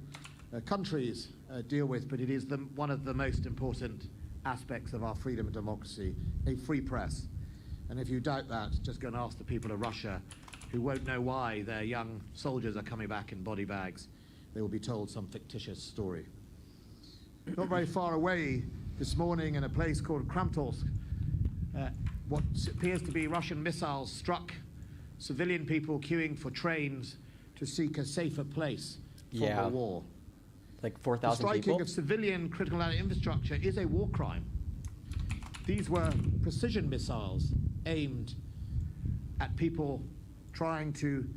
countries deal with, but it is one of the most important aspects of our freedom and democracy, a free press. And if you doubt that, just go and ask the people of Russia, who won't know why their young soldiers are coming back in body bags. They will be told some fictitious story. Not very far away this morning in a place called Kramatorsk, what appears to be Russian missiles struck civilian people queuing for trains to seek a safer place from the war. Like 4,000 The striking people? of civilian critical infrastructure is a war crime. These were precision missiles aimed at people trying to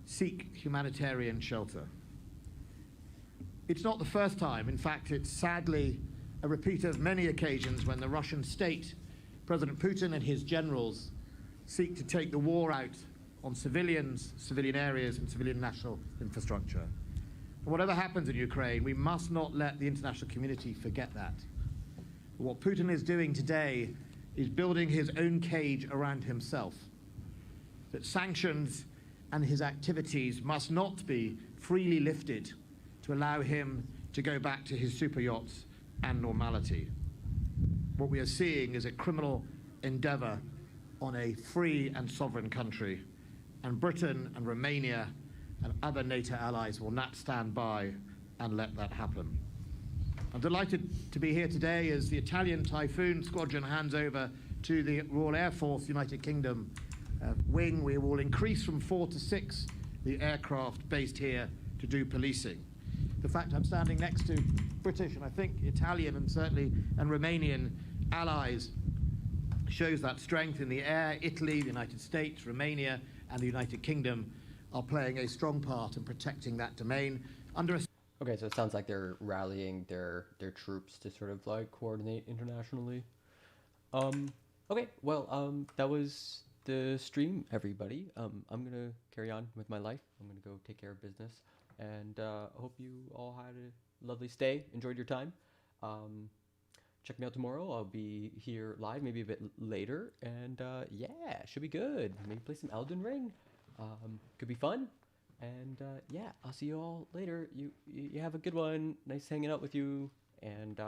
seek humanitarian shelter. It's not the first time. In fact, it's sadly a repeat of many occasions when the Russian state, President Putin and his generals, seek to take the war out on civilians, civilian areas, and civilian national infrastructure. And whatever happens in Ukraine, we must not let the international community forget that. What Putin is doing today is building his own cage around himself. That sanctions and his activities must not be freely lifted to allow him to go back to his super yachts and normality. What we are seeing is a criminal endeavor on a free and sovereign country, and Britain and Romania and other NATO allies will not stand by and let that happen. I'm delighted to be here today as the Italian Typhoon Squadron hands over to the Royal Air Force United Kingdom wing. We will increase from 4 to 6 the aircraft based here to do policing. The fact I'm standing next to British and I think Italian and certainly Romanian allies shows that strength in the air. Italy, the United States, Romania and the United Kingdom are playing a strong part in protecting that domain. Okay, so it sounds like they're rallying their troops to sort of like coordinate internationally. Okay, well, that was the stream, everybody. I'm gonna carry on with my life. I'm gonna go take care of business, and hope you all had a lovely stay, enjoyed your time. Check me out tomorrow. I'll be here live, maybe a bit later, and yeah, should be good. Maybe play some Elden Ring. Could be fun. And yeah, I'll see you all later. You have a good one. Nice hanging out with you. And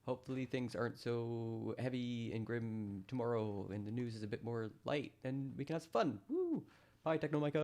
hopefully things aren't so heavy and grim tomorrow and the news is a bit more light and we can have some fun. Woo! Bye, Technomicah.